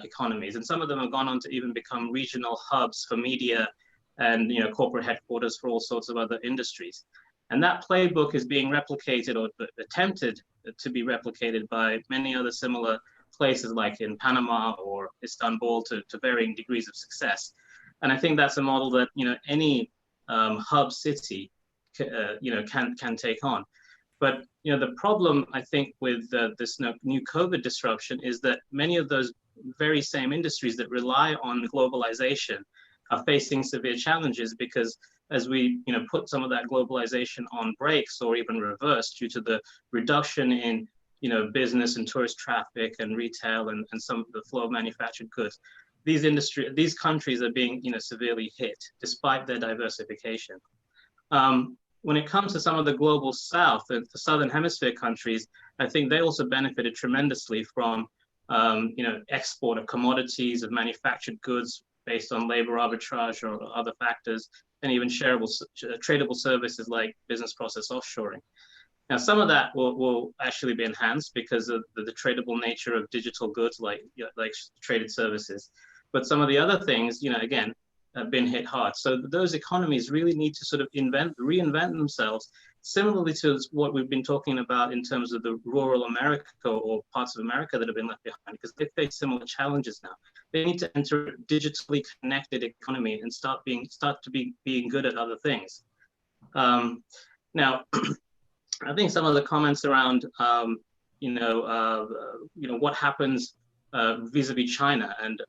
economies. And some of them have gone on to even become regional hubs for media and corporate headquarters for all sorts of other industries. And that playbook is being replicated or attempted to be replicated by many other similar places like in Panama or Istanbul to varying degrees of success. And I think that's a model that any hub city can take on. But the problem, I think, with this new COVID disruption is that many of those very same industries that rely on globalization are facing severe challenges, because as we put some of that globalization on brakes or even reversed due to the reduction in business and tourist traffic and retail and some of the flow of manufactured goods, these countries are being severely hit despite their diversification. When it comes to some of the global South, the Southern Hemisphere countries, I think they also benefited tremendously from export of commodities, of manufactured goods based on labor arbitrage or other factors, and even tradable services like business process offshoring. Now, some of that will actually be enhanced because of the tradable nature of digital goods like traded services. But some of the other things, again, have been hit hard. So those economies really need to sort of reinvent themselves, similarly to what we've been talking about in terms of the rural America or parts of America that have been left behind, because they face similar challenges now. They need to enter a digitally connected economy and start to be being good at other things. Now, I think some of the comments around, what happens vis-a-vis China, and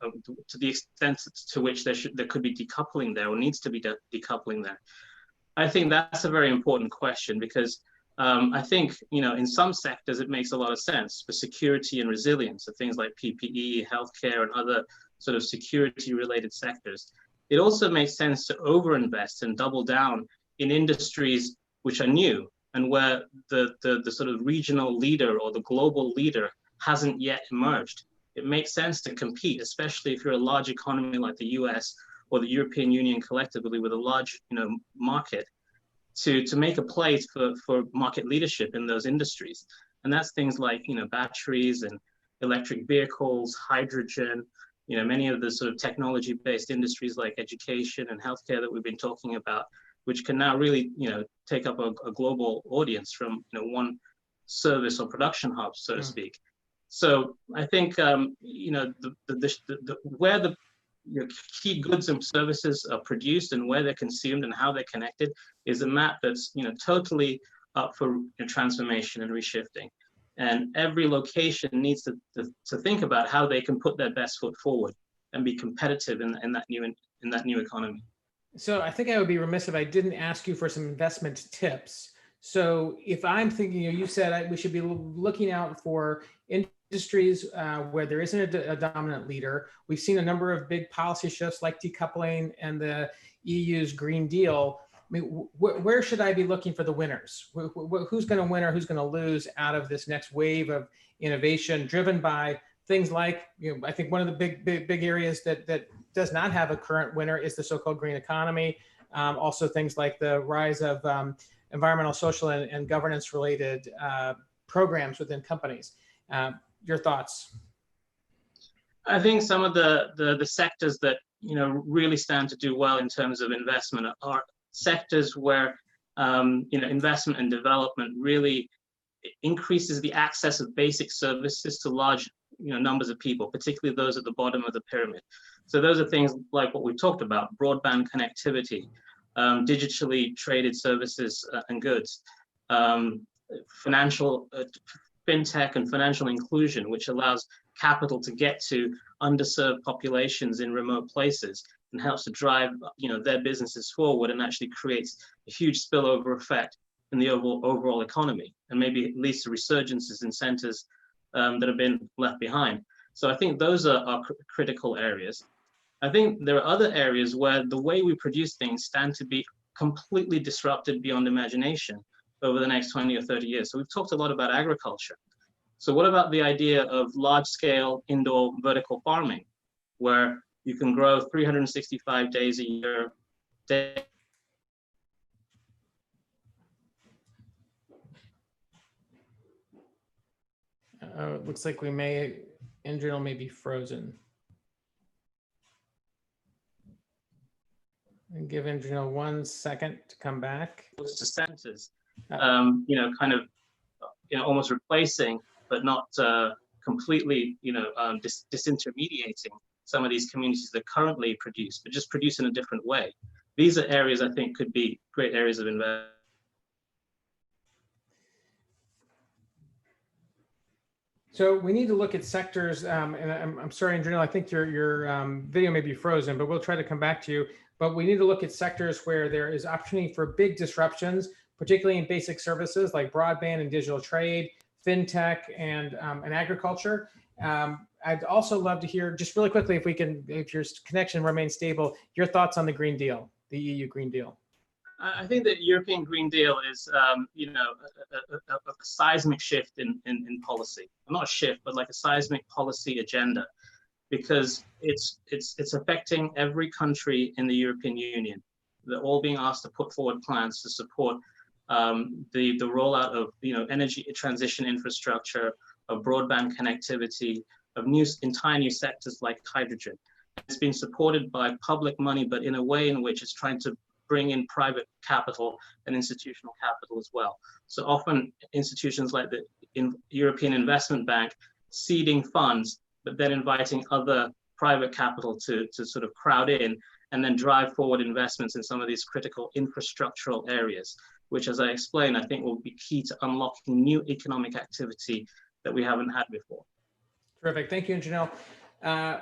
to the extent to which there could be decoupling there, or needs to be decoupling there. I think that's a very important question, because I think, in some sectors it makes a lot of sense for security and resilience, so things like PPE, healthcare, and other sort of security-related sectors. It also makes sense to overinvest and double down in industries which are new and where the sort of regional leader or the global leader hasn't yet emerged. It makes sense to compete, especially if you're a large economy like the US or the European Union collectively with a large market, to make a place for market leadership in those industries. And that's things like batteries and electric vehicles, hydrogen, many of the sort of technology-based industries like education and healthcare that we've been talking about, which can now really take up a global audience from one service or production hub, so to speak. So I think where the key goods and services are produced and where they're consumed and how they're connected is a map that's totally up for transformation and reshifting. And every location needs to think about how they can put their best foot forward and be competitive in that new economy. So I think I would be remiss if I didn't ask you for some investment tips. So if I'm thinking, you said we should be looking out for industries where there isn't a dominant leader. We've seen a number of big policy shifts like decoupling and the EU's Green Deal. I mean, where should I be looking for the winners? Who's going to win or who's going to lose out of this next wave of innovation driven by things like, I think one of the big areas that does not have a current winner is the so-called green economy. Also things like the rise of environmental, social, and governance related programs within companies. Your thoughts? I think some of the sectors that really stand to do well in terms of investment are sectors where investment and development really increases the access of basic services to large numbers of people, particularly those at the bottom of the pyramid. So those are things like what we talked about: broadband connectivity, digitally traded services and goods, financial fintech and financial inclusion, which allows capital to get to underserved populations in remote places and helps to drive their businesses forward, and actually creates a huge spillover effect in the overall economy, and maybe leads to resurgences in centers that have been left behind. So I think those are critical areas. I think there are other areas where the way we produce things stand to be completely disrupted beyond imagination over the next 20 or 30 years. So we've talked a lot about agriculture. So what about the idea of large-scale indoor vertical farming, where you can grow 365 days a year? It looks like Indranil may be frozen. And give Indranil 1 second to come back. To centers, almost replacing, but not completely, disintermediating some of these communities that currently produce, but just produce in a different way. These are areas I think could be great areas of investment. So we need to look at sectors, and I'm sorry, Indranil, I think your video may be frozen, but we'll try to come back to you. But we need to look at sectors where there is opportunity for big disruptions, particularly in basic services like broadband and digital trade, fintech, and agriculture. I'd also love to hear, just really quickly, if your connection remains stable, your thoughts on the Green Deal, the EU Green Deal. I think the European Green Deal is, a seismic shift in policy. Not a shift, but like a seismic policy agenda, because it's affecting every country in the European Union. They're all being asked to put forward plans to support the rollout of energy transition infrastructure, of broadband connectivity, of entire new sectors like hydrogen. It's being supported by public money, but in a way in which it's trying to bring in private capital and institutional capital as well. So often institutions like the European Investment Bank seeding funds, but then inviting other private capital to sort of crowd in and then drive forward investments in some of these critical infrastructural areas, which, as I explained, I think will be key to unlocking new economic activity that we haven't had before. Terrific. Thank you, Janelle.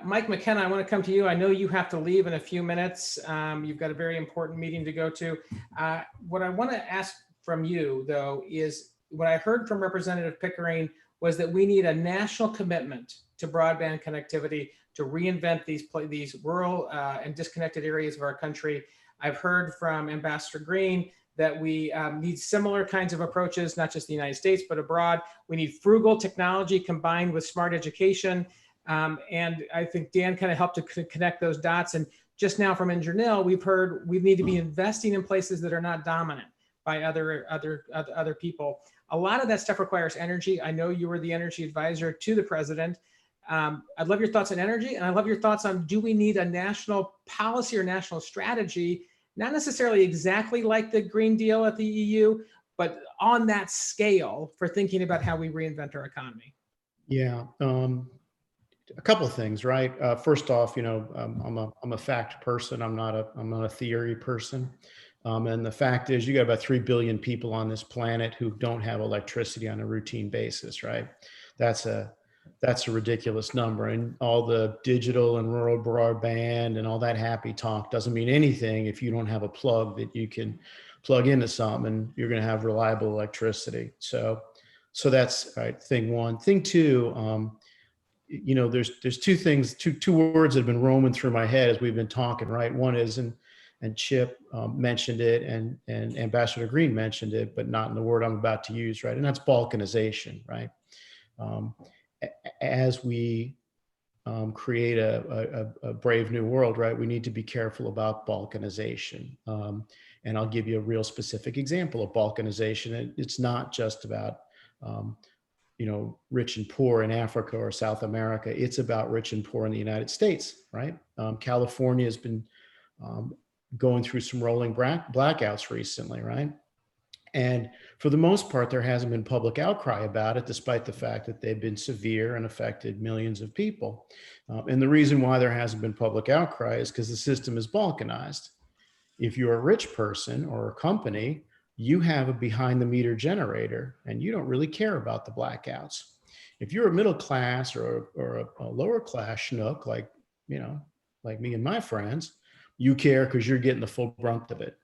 Mike McKenna, I want to come to you. I know you have to leave in a few minutes. You've got a very important meeting to go to. What I want to ask from you, though, is what I heard from Representative Pickering was that we need a national commitment to broadband connectivity to reinvent these rural and disconnected areas of our country. I've heard from Ambassador Green that we need similar kinds of approaches, not just the United States, but abroad. We need frugal technology combined with smart education. And I think Dan kind of helped to connect those dots. And just now from Janelle, we've heard we need to be investing in places that are not dominant by other people. A lot of that stuff requires energy. I know you were the energy advisor to the president. I'd love your thoughts on energy, and I love your thoughts on, do we need a national policy or national strategy, not necessarily exactly like the Green Deal at the EU, but on that scale for thinking about how we reinvent our economy? Yeah, a couple of things, right? First off, I'm a fact person. I'm not a theory person. And the fact is, you got about 3 billion people on this planet who don't have electricity on a routine basis, right? That's a ridiculous number. And all the digital and rural broadband and all that happy talk doesn't mean anything if you don't have a plug that you can plug into something and you're going to have reliable electricity. So that's right, thing one. Thing two, there's two things, two words that have been roaming through my head as we've been talking, right? One is, and Chip mentioned it, and Ambassador Green mentioned it, but not in the word I'm about to use, right? And that's balkanization, right? As we create a brave new world, right, we need to be careful about balkanization. And I'll give you a real specific example of balkanization. It's not just about rich and poor in Africa or South America. It's about rich and poor in the United States, right? California has been going through some rolling blackouts recently, right? And for the most part, there hasn't been public outcry about it, despite the fact that they've been severe and affected millions of people. And the reason why there hasn't been public outcry is because the system is balkanized. If you're a rich person or a company, you have a behind the meter generator and you don't really care about the blackouts. If you're a middle class or a lower class schnook, like me and my friends, you care because you're getting the full brunt of it.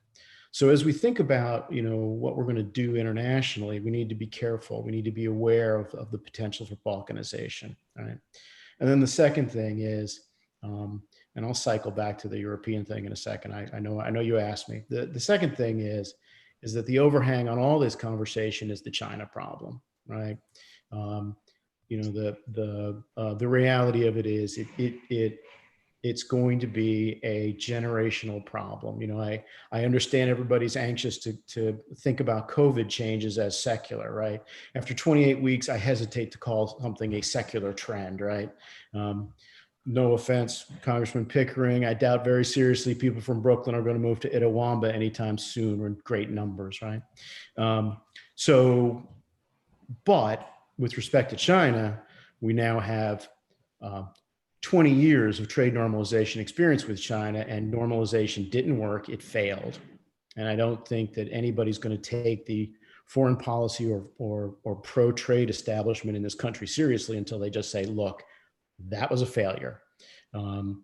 So as we think about, what we're going to do internationally, we need to be careful. We need to be aware of the potential for balkanization, right? And then the second thing is, and I'll cycle back to the European thing in a second. I know you asked me. The second thing is that the overhang on all this conversation is the China problem, right? The reality of it is it's going to be a generational problem. I understand everybody's anxious to think about COVID changes as secular, right? After 28 weeks, I hesitate to call something a secular trend, right? No offense, Congressman Pickering. I doubt very seriously people from Brooklyn are going to move to Itawamba anytime soon or in great numbers, right? But with respect to China, we now have 20 years of trade normalization experience with China, and normalization didn't work, it failed. And I don't think that anybody's going to take the foreign policy or pro-trade establishment in this country seriously until they just say, look, that was a failure. And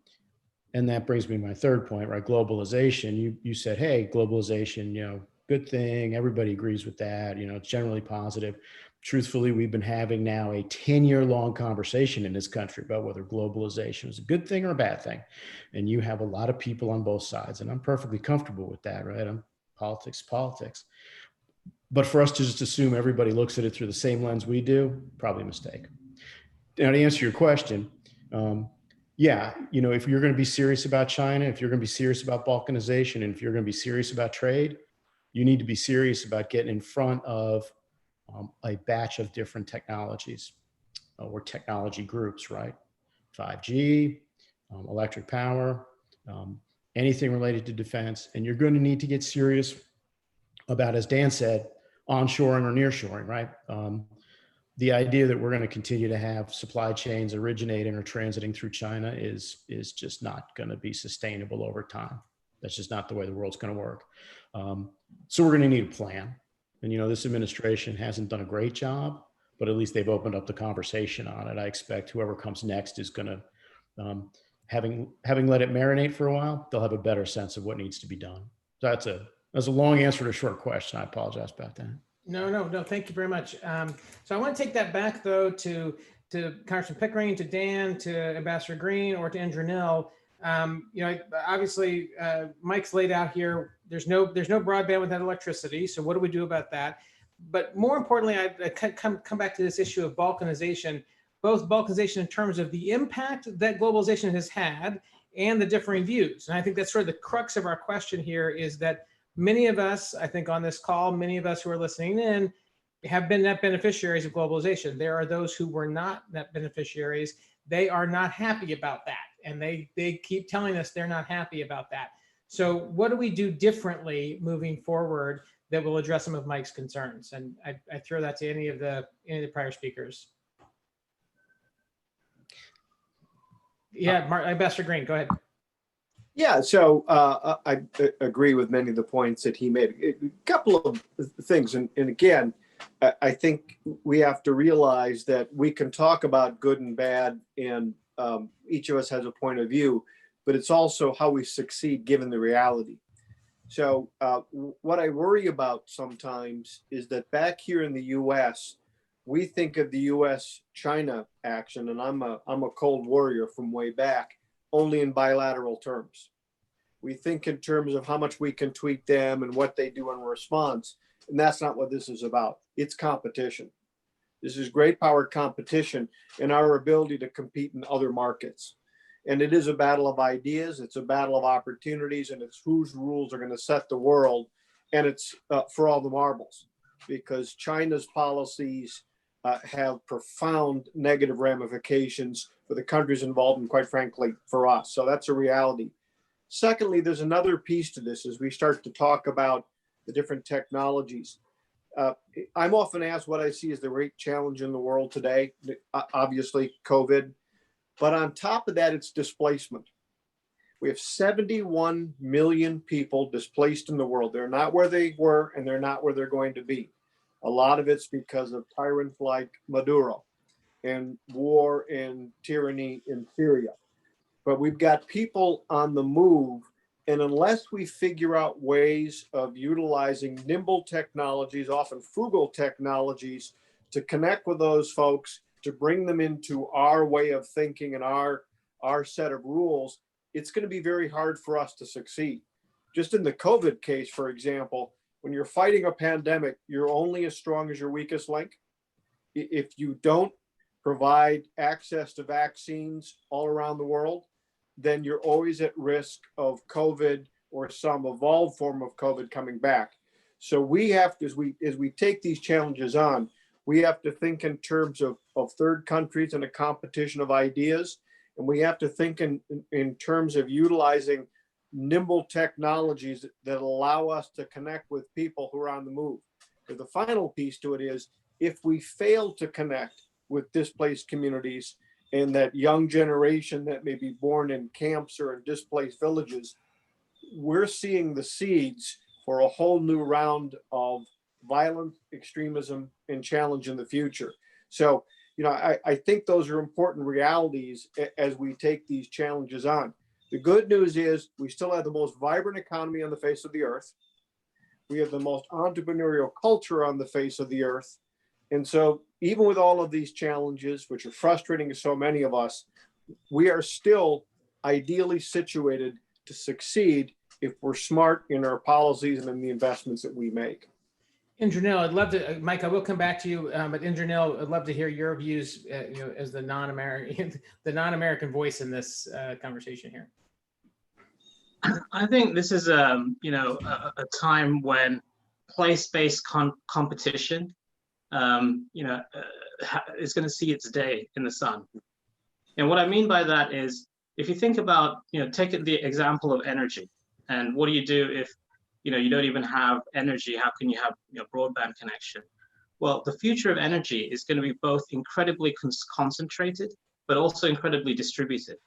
that brings me to my third point, right? Globalization. You said, hey, globalization, good thing. Everybody agrees with that. It's generally positive. Truthfully, we've been having now a 10-year-long conversation in this country about whether globalization is a good thing or a bad thing. And you have a lot of people on both sides, and I'm perfectly comfortable with that, right? Politics. But for us to just assume everybody looks at it through the same lens we do, probably a mistake. Now, to answer your question, if you're going to be serious about China, if you're going to be serious about balkanization, and if you're going to be serious about trade, you need to be serious about getting in front of a batch of different technologies or technology groups, right? 5G, electric power, anything related to defense. And you're going to need to get serious about, as Dan said, onshoring or nearshoring, right? The idea that we're going to continue to have supply chains originating or transiting through China is just not going to be sustainable over time. That's just not the way the world's going to work. So we're going to need a plan. And, this administration hasn't done a great job, but at least they've opened up the conversation on it. I expect whoever comes next is going to, having let it marinate for a while, they'll have a better sense of what needs to be done. So that's a long answer to a short question. I apologize about that. No. Thank you very much. So I want to take that back though to Congressman Pickering, to Dan, to Ambassador Green, or to Indranil. Obviously, Mike's laid out here. There's no broadband without electricity. So what do we do about that? But more importantly, I come back to this issue of balkanization, both balkanization in terms of the impact that globalization has had and the differing views. And I think that's sort of the crux of our question here, is that many of us, I think on this call, many of us who are listening in have been net beneficiaries of globalization. There are those who were not net beneficiaries. They are not happy about that. And they keep telling us they're not happy about that. So what do we do differently moving forward that will address some of Mike's concerns? And I throw that to any of the prior speakers. Yeah, Ambassador Green, go ahead. Yeah, so I agree with many of the points that he made. A couple of things, and again, I think we have to realize that we can talk about good and bad, and each of us has a point of view, but it's also how we succeed given the reality. So what I worry about sometimes is that back here in the U.S., we think of the U.S.-China action, and I'm a Cold Warrior from way back, only in bilateral terms. We think in terms of how much we can tweak them and what they do in response. And that's not what this is about. It's competition. This is great power competition in our ability to compete in other markets. And it is a battle of ideas. It's a battle of opportunities, and it's whose rules are going to set the world. And it's for all the marbles, because China's policies have profound negative ramifications for the countries involved, and quite frankly, for us. So that's a reality. Secondly, there's another piece to this as we start to talk about the different technologies. I'm often asked what I see as the great challenge in the world today, obviously COVID, but on top of that, it's displacement. We have 71 million people displaced in the world. They're not where they were, and they're not where they're going to be. A lot of it's because of tyrants like Maduro and war and tyranny in Syria. But we've got people on the move, and unless we figure out ways of utilizing nimble technologies, often frugal technologies, to connect with those folks, to bring them into our way of thinking and our set of rules, it's going to be very hard for us to succeed. Just in the COVID case, for example, when you're fighting a pandemic, you're only as strong as your weakest link. If you don't provide access to vaccines all around the world, then you're always at risk of COVID or some evolved form of COVID coming back. So we have to, as we take these challenges on, we have to think in terms of third countries and a competition of ideas. And we have to think in terms of utilizing nimble technologies that allow us to connect with people who are on the move. But the final piece to it is, if we fail to connect with displaced communities and that young generation that may be born in camps or in displaced villages, we're seeing the seeds for a whole new round of violence, extremism, and challenge in the future. So, I think those are important realities as we take these challenges on. The good news is we still have the most vibrant economy on the face of the earth. We have the most entrepreneurial culture on the face of the earth. And so even with all of these challenges, which are frustrating to so many of us, we are still ideally situated to succeed if we're smart in our policies and in the investments that we make. Indranil, I'd love to, Mike, I will come back to you, but Indranil, I'd love to hear your views, as the non-American voice in this conversation here. I think this is a time when place-based competition is going to see its day in the sun. And what I mean by that is, if you think about, take the example of energy, and what do you do if you don't even have energy? How can you have broadband connection? Well, the future of energy is going to be both incredibly concentrated, but also incredibly distributed.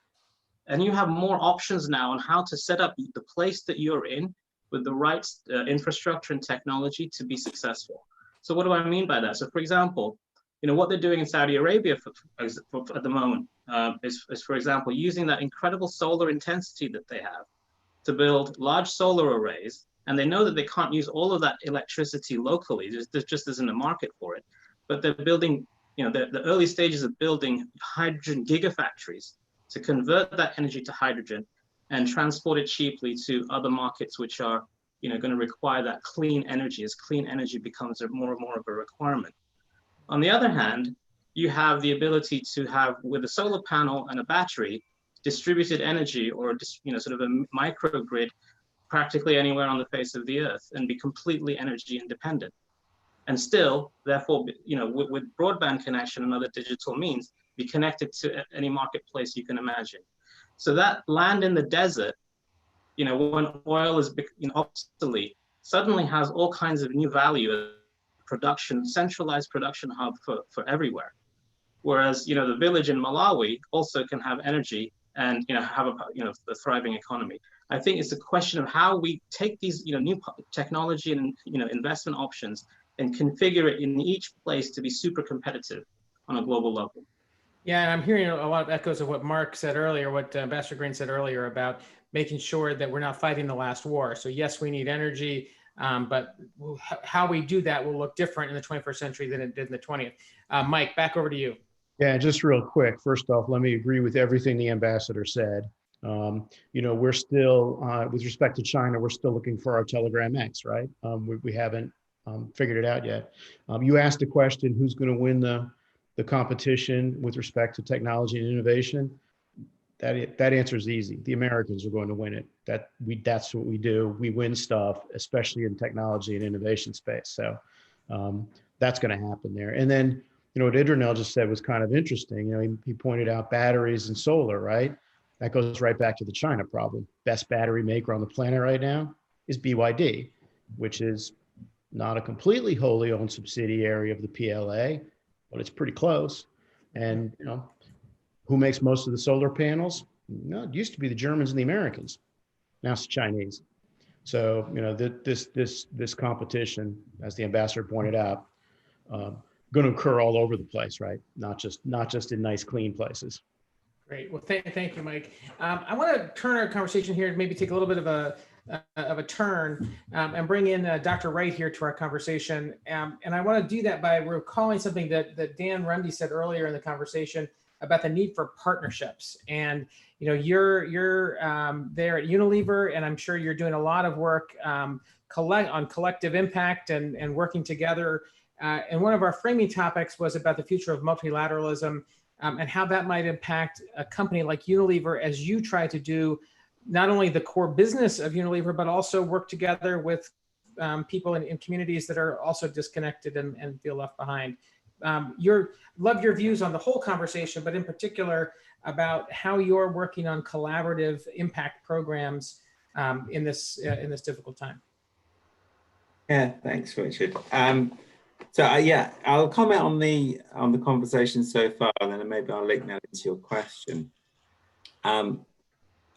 And you have more options now on how to set up the place that you're in with the right infrastructure and technology to be successful. So what do I mean by that? So for example, what they're doing in Saudi Arabia at the moment is, for example, using that incredible solar intensity that they have to build large solar arrays. And they know that they can't use all of that electricity locally. There just isn't a market for it. But they're building, the early stages of building hydrogen gigafactories to convert that energy to hydrogen and transport it cheaply to other markets, which are, going to require that clean energy as clean energy becomes more and more of a requirement. On the other hand, you have the ability to have, with a solar panel and a battery, distributed energy, or sort of a microgrid practically anywhere on the face of the earth, and be completely energy independent. And still, therefore, with broadband connection and other digital means, be connected to any marketplace you can imagine. So that land in the desert, when oil is obsolete, suddenly has all kinds of new value, centralized production hub for everywhere. Whereas, the village in Malawi also can have energy and, have a thriving economy. I think it's a question of how we take these, new technology and, investment options and configure it in each place to be super competitive on a global level. Yeah, and I'm hearing a lot of echoes of what Mark said earlier, what Ambassador Green said earlier about making sure that we're not fighting the last war. So yes, we need energy, but how we do that will look different in the 21st century than it did in the 20th. Mike, back over to you. Yeah, just real quick. First off, let me agree with everything the ambassador said. We're still, with respect to China, we're still looking for our Telegram X, right? We haven't figured it out yet. You asked the question, who's going to win the competition with respect to technology and innovation? That answer is easy. The Americans are going to win it. That's what we do. We win stuff, especially in technology and innovation space. So that's going to happen there. And then, what Idranel just said was kind of interesting. He pointed out batteries and solar, right? That goes right back to the China problem. Best battery maker on the planet right now is BYD, which is not a completely wholly owned subsidiary of the PLA, but it's pretty close. And, who makes most of the solar panels? It used to be the Germans and the Americans. Now it's the Chinese. So, this competition, as the ambassador pointed out, going to occur all over the place, right? Not just in nice, clean places. Great. Well, thank you, Mike. I want to turn our conversation here and maybe take a little bit of a turn and bring in Dr. Wright here to our conversation. And I want to do that by recalling something that Dan Rundy said earlier in the conversation about the need for partnerships. And you're there at Unilever, and I'm sure you're doing a lot of work on collective impact and working together. And one of our framing topics was about the future of multilateralism and how that might impact a company like Unilever as you try to do not only the core business of Unilever, but also work together with people in communities that are also disconnected and feel left behind. Love your views on the whole conversation, but in particular about how you're working on collaborative impact programs in this difficult time. Yeah, thanks, Richard. I'll comment on the conversation so far, and then maybe I'll link that into your question.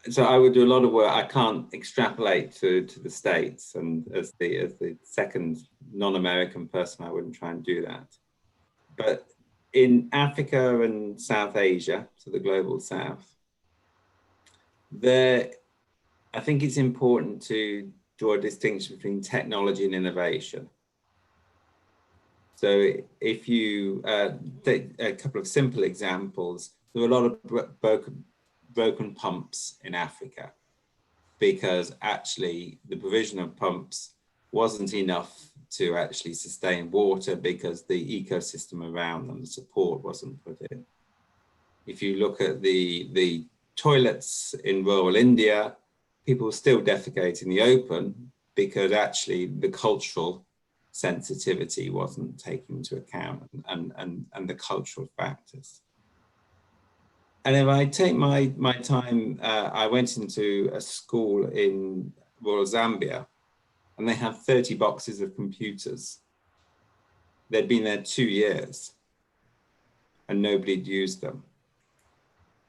So I would do a lot of work. I can't extrapolate to the States, and as the second non-American person, I wouldn't try and do that. But in Africa and South Asia, so the global South, I think it's important to draw a distinction between technology and innovation. So if you take a couple of simple examples, there are a lot of broken pumps in Africa because actually the provision of pumps wasn't enough to actually sustain water because the ecosystem around them, the support wasn't put in. If you look at the toilets in rural India, people still defecate in the open because actually the cultural sensitivity wasn't taken into account and the cultural factors. And if I take my time, I went into a school in rural Zambia, and they have 30 boxes of computers. They'd been there 2 years, and nobody'd used them.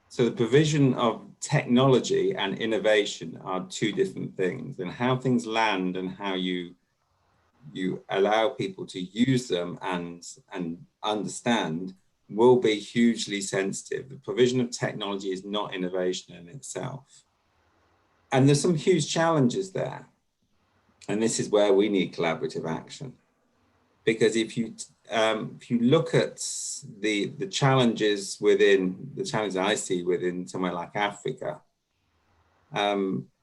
So the provision of technology and innovation are two different things, and how things land and how you you allow people to use them and understand, will be hugely sensitive. The provision of technology is not innovation in itself. And there's some huge challenges there. And this is where we need collaborative action. Because if you look at the challenges I see within somewhere like Africa,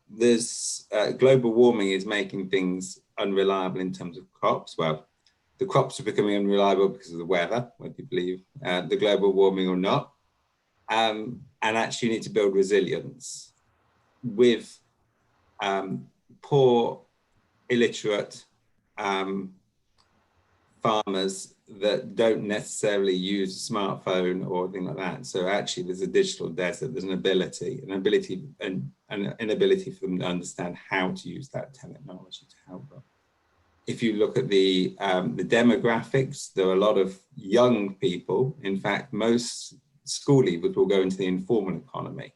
there's global warming is making things unreliable in terms of crops. Well, the crops are becoming unreliable because of the weather, whether you believe the global warming or not. And actually you need to build resilience with poor, illiterate farmers that don't necessarily use a smartphone or anything like that. So actually there's a digital desert, there's an inability and an inability for them to understand how to use that technology to help them. If you look at the demographics, there are a lot of young people. In fact, most school leavers will go into the informal economy.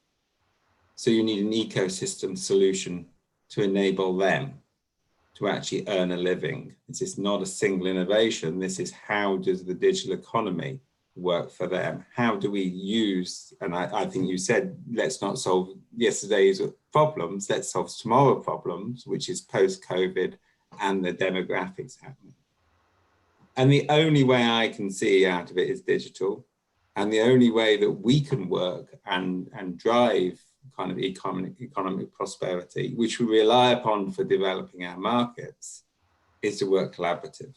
So you need an ecosystem solution to enable them to actually earn a living. This is not a single innovation. This is how does the digital economy work for them? How do we use, and I think you said, let's not solve yesterday's problems, let's solve tomorrow's problems, which is post-COVID and the demographics happening. And the only way I can see out of it is digital. And the only way that we can work and drive kind of economic prosperity, which we rely upon for developing our markets, is to work collaborative,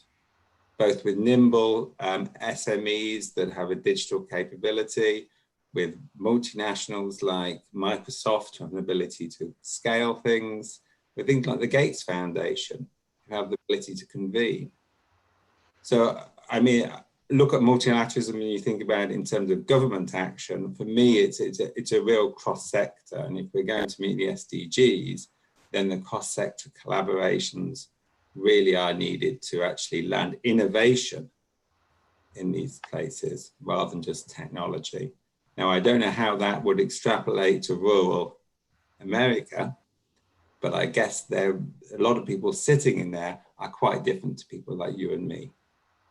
both with nimble SMEs that have a digital capability, with multinationals like Microsoft who have an ability to scale things, with things like the Gates Foundation who have the ability to convene. So, I mean, look at multilateralism and you think about it in terms of government action. For me, it's a real cross-sector. And if we're going to meet the SDGs, then the cross-sector collaborations really are needed to actually land innovation in these places rather than just technology. Now, I don't know how that would extrapolate to rural America, but I guess there a lot of people sitting in there are quite different to people like you and me.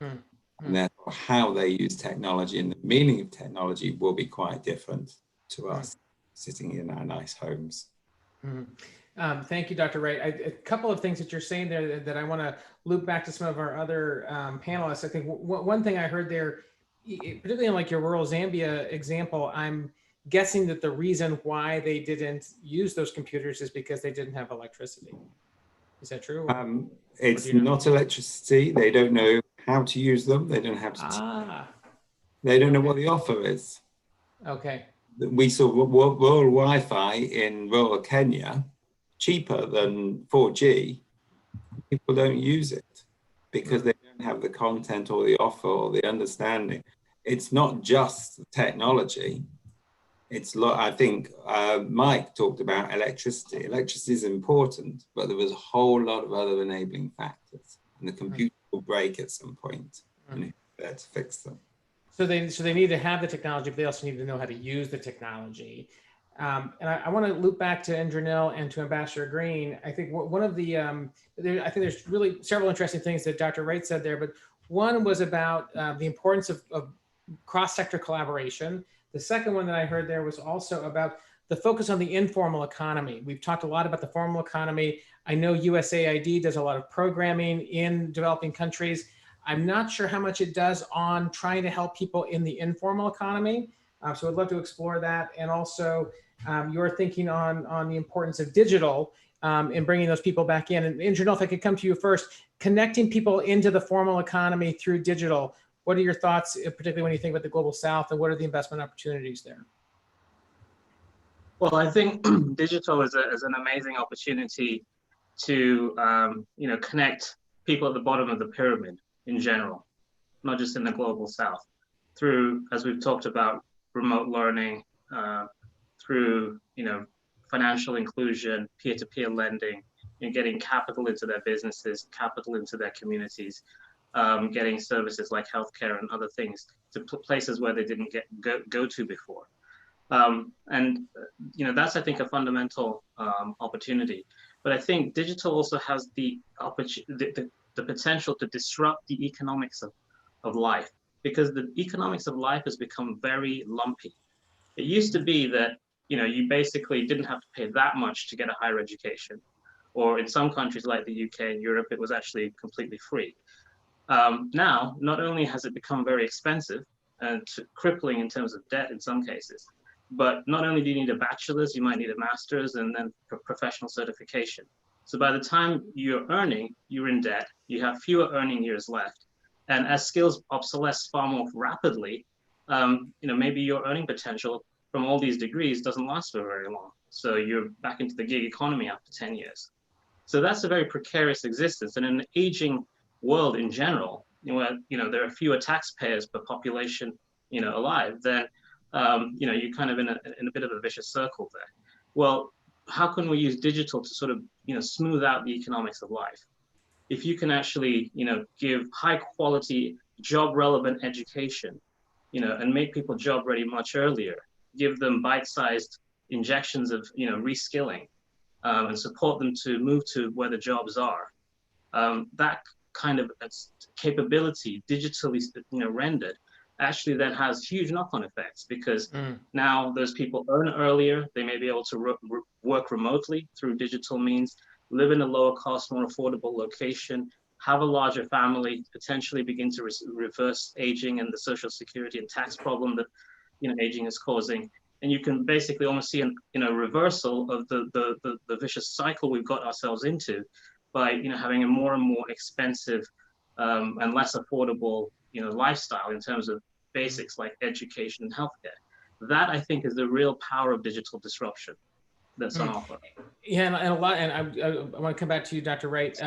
And therefore how they use technology and the meaning of technology will be quite different to us sitting in our nice homes. Thank you, Dr. Wright. A couple of things that you're saying there that I want to loop back to some of our other panelists. I think one thing I heard there, particularly in like your rural Zambia example, I'm guessing that the reason why they didn't use those computers is because they didn't have electricity. Is that true? It's not electricity. They don't know how to use them. They don't have to. They don't know what the offer is. Okay. We saw rural Wi-Fi in rural Kenya cheaper than 4G. People don't use it because they don't have the content or the offer or the understanding. It's not just the technology. It's I think Mike talked about electricity. Electricity is important, but there was a whole lot of other enabling factors, and the computer will break at some point, and it's there to fix them. So they need to have the technology, but they also need to know how to use the technology. And I want to loop back to Indranil and to Ambassador Green. I think one of the I think there's really several interesting things that Dr. Wright said there, but one was about the importance of cross-sector collaboration. The second one that I heard there was also about the focus on the informal economy. We've talked a lot about the formal economy. I know USAID does a lot of programming in developing countries. I'm not sure how much it does on trying to help people in the informal economy. So I'd love to explore that. And also your thinking on the importance of digital in bringing those people back in. And Indranil, if I could come to you first, connecting people into the formal economy through digital. What are your thoughts, particularly when you think about the Global South, and what are the investment opportunities there? Well, I think digital is an amazing opportunity to connect people at the bottom of the pyramid in general, not just in the Global South, through, as we've talked about, remote learning, through financial inclusion, peer-to-peer lending, and getting capital into their businesses, capital into their communities. Getting services like healthcare and other things to places where they didn't go to before. That's, I think, a fundamental opportunity. But I think digital also has the the potential to disrupt the economics of life, because the economics of life has become very lumpy. It used to be that, you know, you basically didn't have to pay that much to get a higher education. Or in some countries like the UK and Europe, it was actually completely free. Now, not only has it become very expensive and crippling in terms of debt in some cases, but not only do you need a bachelor's, you might need a master's and then professional certification. So by the time you're earning, you're in debt, you have fewer earning years left. And as skills obsolesce far more rapidly, you know, maybe your earning potential from all these degrees doesn't last for very long. So you're back into the gig economy after 10 years. So that's a very precarious existence. And in an aging world in general, where, you know, there are fewer taxpayers per population, you know, alive, then, you know, you're kind of in a bit of a vicious circle there. Well, how can we use digital to sort of, you know, smooth out the economics of life? If you can actually, you know, give high quality, job relevant education, you know, and make people job ready much earlier, give them bite-sized injections of, you know, reskilling, and support them to move to where the jobs are. That kind of capability, digitally, you know, rendered, actually then has huge knock-on effects, because now those people earn earlier, they may be able to work remotely through digital means, live in a lower cost, more affordable location, have a larger family, potentially begin to reverse aging and the social security and tax problem that, you know, aging is causing. And you can basically almost see a reversal of the vicious cycle we've got ourselves into by, you know, having a more and more expensive and less affordable, you know, lifestyle in terms of basics like education and healthcare. That, I think, is the real power of digital disruption that's on offer. Yeah, and a lot, and I want to come back to you, Dr. Wright.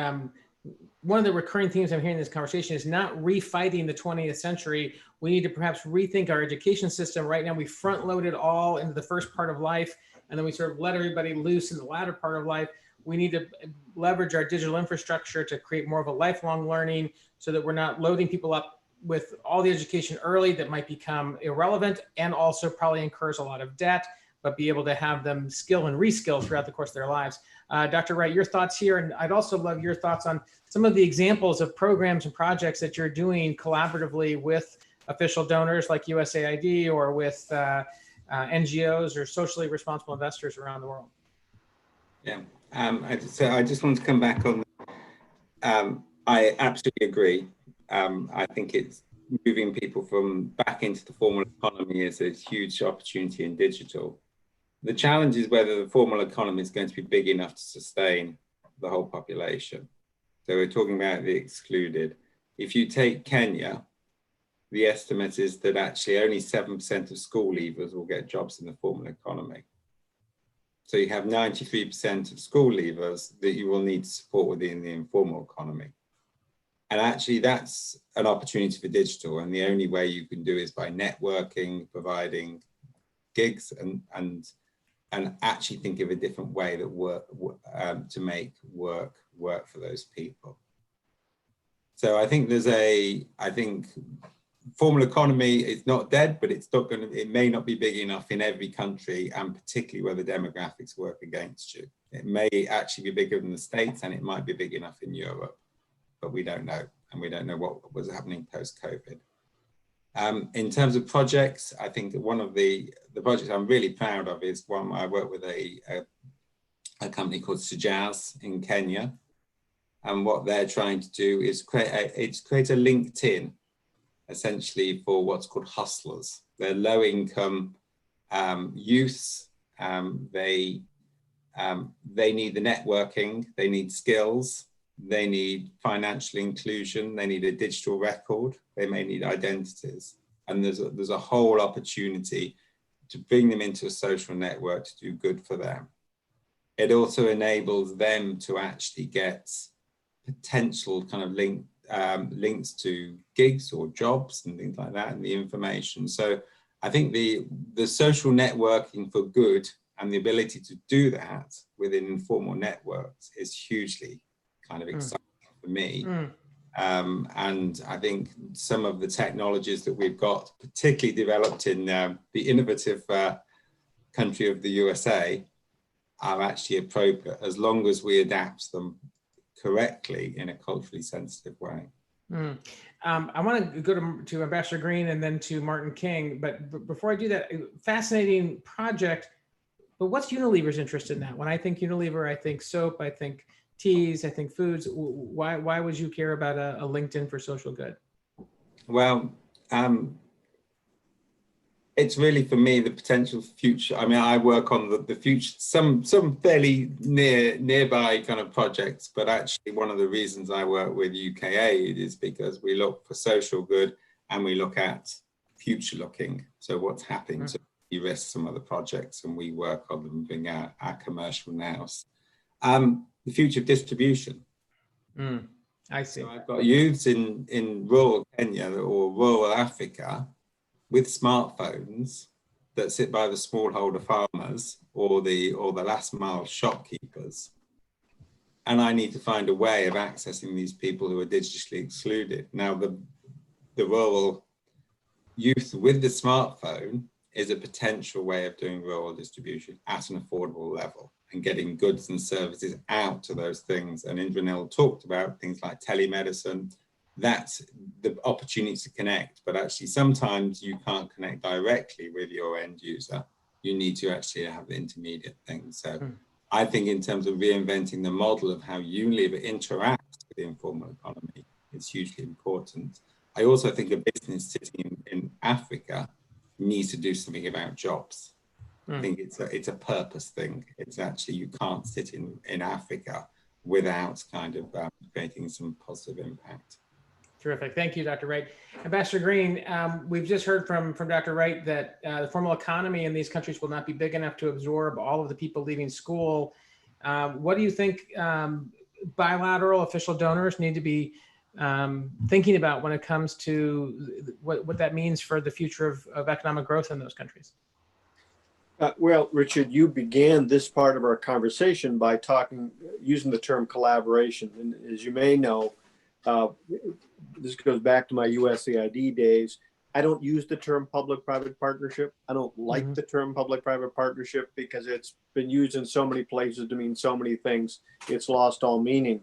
One of the recurring themes I'm hearing in this conversation is not refighting the 20th century. We need to perhaps rethink our education system. Right now, we front loaded all into the first part of life, and then we sort of let everybody loose in the latter part of life. We need to leverage our digital infrastructure to create more of a lifelong learning, so that we're not loading people up with all the education early that might become irrelevant and also probably incurs a lot of debt, but be able to have them skill and reskill throughout the course of their lives. Dr. Wright, your thoughts here, and I'd also love your thoughts on some of the examples of programs and projects that you're doing collaboratively with official donors like USAID or with NGOs or socially responsible investors around the world. Yeah, so I just want to come back on. I absolutely agree. I think it's moving people from back into the formal economy is a huge opportunity in digital. The challenge is whether the formal economy is going to be big enough to sustain the whole population. So we're talking about the excluded. If you take Kenya, the estimate is that actually only 7% of school leavers will get jobs in the formal economy. So you have 93% of school leavers that you will need to support within the informal economy. And actually that's an opportunity for digital. And the only way you can do is by networking, providing gigs and actually think of a different way that to make work for those people. So I think formal economy is not dead, but it may not be big enough in every country, and particularly where the demographics work against you. It may actually be bigger than the States, and it might be big enough in Europe, but we don't know. And we don't know what was happening post-COVID. In terms of projects, I think that one of the projects I'm really proud of is one I work with a company called Sujaz in Kenya. And what they're trying to do is create a LinkedIn, essentially, for what's called hustlers. They're low-income youths. They need the networking, they need skills, they need financial inclusion, they need a digital record, they may need identities. And there's a whole opportunity to bring them into a social network to do good for them. It also enables them to actually get potential kind of links to gigs or jobs and things like that, and the information. So I think the social networking for good and the ability to do that within informal networks is hugely kind of exciting for me. And I think some of the technologies that we've got, particularly developed in the innovative country of the USA, are actually appropriate as long as we adapt them correctly in a culturally sensitive way. Mm. I want to go to Ambassador Green and then to Martin King, but before I do that, fascinating project. But what's Unilever's interest in that? When I think Unilever, I think soap, I think teas, I think foods. Why would you care about a LinkedIn for social good? Well, it's really, for me, the potential future. I mean, I work on the future, some fairly nearby kind of projects, but actually one of the reasons I work with UKAID is because we look for social good and we look at future looking. So what's happening to de-risk some of the projects, and we work on them being our commercial nous. The future of distribution. I see. So I've got youths in rural Kenya or rural Africa with smartphones that sit by the smallholder farmers or the last mile shopkeepers. And I need to find a way of accessing these people who are digitally excluded. Now, the rural youth with the smartphone is a potential way of doing rural distribution at an affordable level and getting goods and services out to those things. And Indranil talked about things like telemedicine. That's the opportunity to connect, but actually sometimes you can't connect directly with your end user. You need to actually have the intermediate things. So I think in terms of reinventing the model of how Unilever interacts with the informal economy, it's hugely important. I also think a business sitting in Africa needs to do something about jobs. I think it's a purpose thing. It's actually, you can't sit in Africa without kind of creating some positive impact. Terrific. Thank you, Dr. Wright. Ambassador Green, we've just heard from Dr. Wright that the formal economy in these countries will not be big enough to absorb all of the people leaving school. What do you think bilateral official donors need to be thinking about when it comes to what that means for the future of economic growth in those countries? Well, Richard, you began this part of our conversation by using the term collaboration. And as you may know, this goes back to my USAID days. I don't use the term public-private partnership. I don't like the term public-private partnership because it's been used in so many places to mean so many things. It's lost all meaning.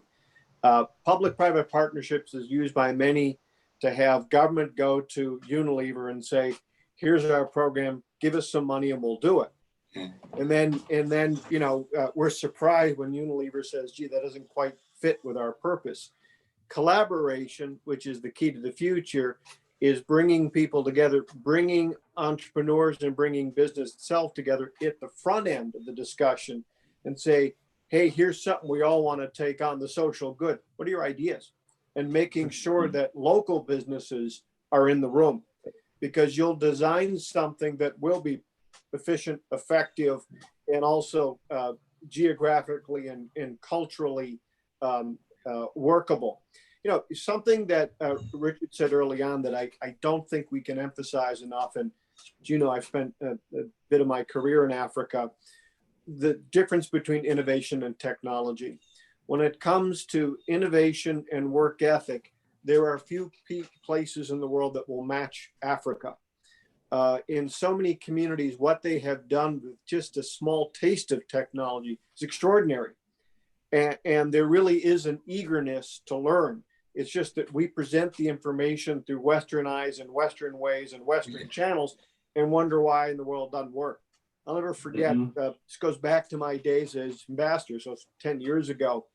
Public-private partnerships is used by many to have government go to Unilever and say, here's our program, give us some money and we'll do it. And then you know, we're surprised when Unilever says, gee, that doesn't quite fit with our purpose. Collaboration, which is the key to the future, is bringing people together, bringing entrepreneurs and bringing business itself together at the front end of the discussion and say, hey, here's something we all want to take on, the social good. What are your ideas? And making sure that local businesses are in the room, because you'll design something that will be efficient, effective, and also geographically and culturally workable. You know, something that Richard said early on that I don't think we can emphasize enough, and you know, I've spent a bit of my career in Africa, the difference between innovation and technology. When it comes to innovation and work ethic, there are a few places in the world that will match Africa. In so many communities, what they have done with just a small taste of technology is extraordinary. And there really is an eagerness to learn. It's just that we present the information through Western eyes and Western ways and Western channels and wonder why in the world doesn't work. I'll never forget, this goes back to my days as ambassador, so it's 10 years ago.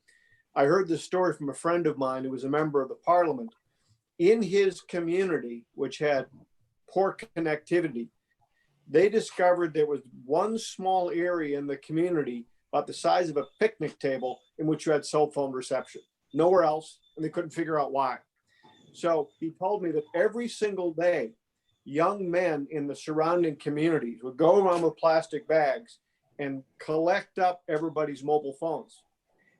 I heard this story from a friend of mine who was a member of the parliament. In his community, which had poor connectivity, they discovered there was one small area in the community about the size of a picnic table in which you had cell phone reception, nowhere else, and they couldn't figure out why. So he told me that every single day, young men in the surrounding communities would go around with plastic bags and collect up everybody's mobile phones.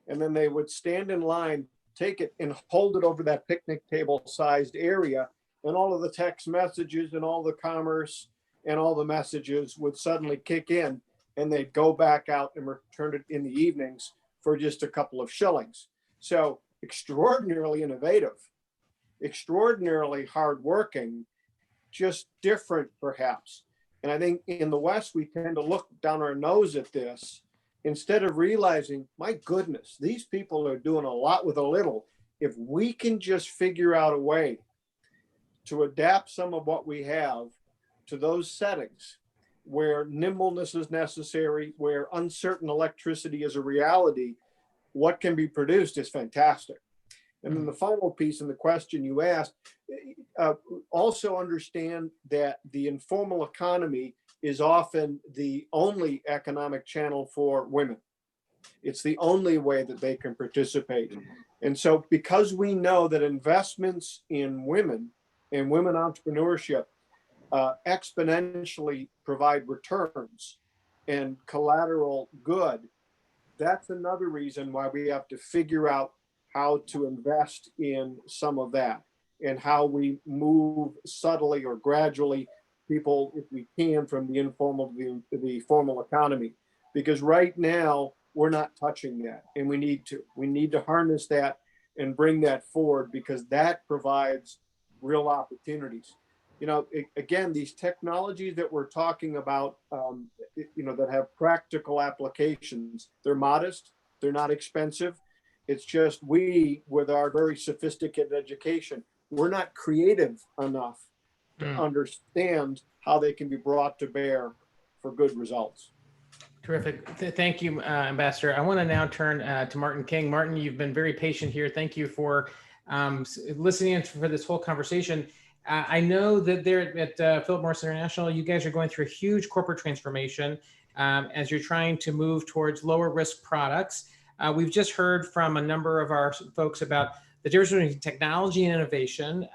And then they would stand in line, take it and hold it over that picnic table sized area. And all of the text messages and all the commerce and all the messages would suddenly kick in, and they'd go back out and return it in the evenings for just a couple of shillings. So extraordinarily innovative, extraordinarily hardworking, just different perhaps. And I think in the West, we tend to look down our nose at this instead of realizing, my goodness, these people are doing a lot with a little. If we can just figure out a way to adapt some of what we have to those settings where nimbleness is necessary, where uncertain electricity is a reality, what can be produced is fantastic. And then the final piece in the question you asked, also understand that the informal economy is often the only economic channel for women. It's the only way that they can participate. And so because we know that investments in women and women entrepreneurship exponentially provide returns and collateral good, that's another reason why we have to figure out how to invest in some of that and how we move subtly or gradually people, if we can, from the informal to the formal economy. Because right now, we're not touching that, and we need to. We need to harness that and bring that forward, because that provides real opportunities. You know, again, these technologies that we're talking about, that have practical applications, they're modest, they're not expensive. It's just we, with our very sophisticated education, we're not creative enough to understand how they can be brought to bear for good results. Terrific. Thank you, Ambassador. I want to now turn to Martin King. Martin, you've been very patient here. Thank you for listening for this whole conversation. I know that there at Philip Morris International, you guys are going through a huge corporate transformation as you're trying to move towards lower risk products. We've just heard from a number of our folks about the difference between technology and innovation,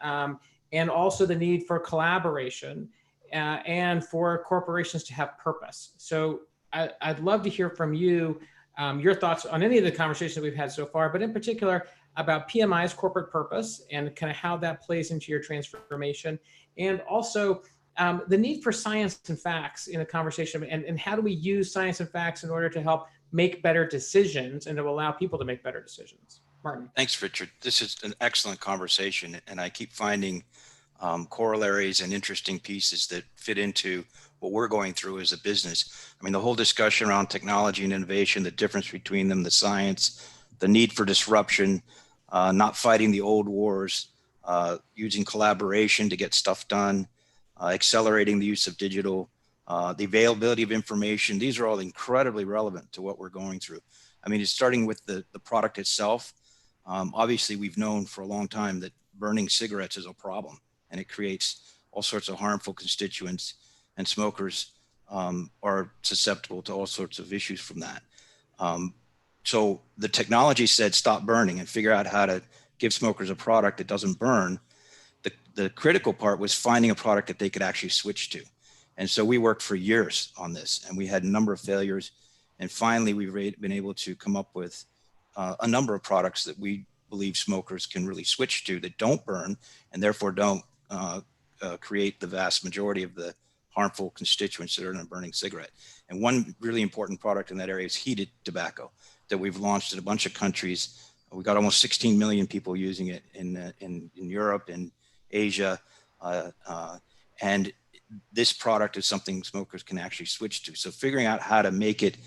and also the need for collaboration and for corporations to have purpose. So I'd love to hear from you, your thoughts on any of the conversations that we've had so far, but in particular about PMI's corporate purpose and kind of how that plays into your transformation, and also the need for science and facts in a conversation, and how do we use science and facts in order to help make better decisions and to allow people to make better decisions. Martin. Thanks, Richard. This is an excellent conversation, and I keep finding corollaries and interesting pieces that fit into what we're going through as a business. I mean, the whole discussion around technology and innovation, the difference between them, the science, the need for disruption, not fighting the old wars, using collaboration to get stuff done, accelerating the use of digital, the availability of information. These are all incredibly relevant to what we're going through. I mean, it's starting with the product itself. Obviously, we've known for a long time that burning cigarettes is a problem, and it creates all sorts of harmful constituents, and smokers are susceptible to all sorts of issues from that. So the technology said stop burning and figure out how to give smokers a product that doesn't burn. The critical part was finding a product that they could actually switch to. And so we worked for years on this, and we had a number of failures. And finally, we've been able to come up with a number of products that we believe smokers can really switch to that don't burn, and therefore don't create the vast majority of the harmful constituents that are in a burning cigarette. And one really important product in that area is heated tobacco that we've launched in a bunch of countries. We've got almost 16 million people using it in Europe and Asia. And this product is something smokers can actually switch to. So figuring out how to make it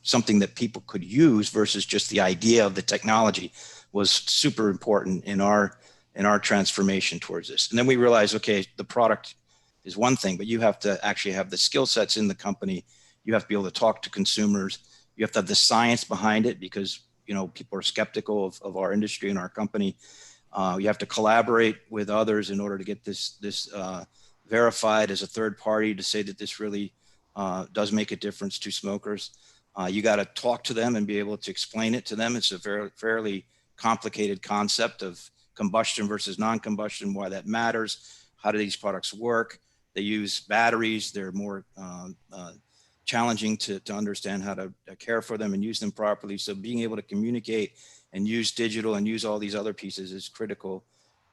something that people could use versus just the idea of the technology was super important in our transformation towards this. And then we realized, okay, the product is one thing, but you have to actually have the skill sets in the company. You have to be able to talk to consumers. You have to have the science behind it, because people are skeptical of our industry and our company. You have to collaborate with others in order to get this verified as a third party to say that this really does make a difference to smokers. You got to talk to them and be able to explain it to them. It's a fairly complicated concept of combustion versus non-combustion, why that matters. How do these products work? They use batteries. They're more challenging to understand how to care for them and use them properly. So being able to communicate and use digital and use all these other pieces is critical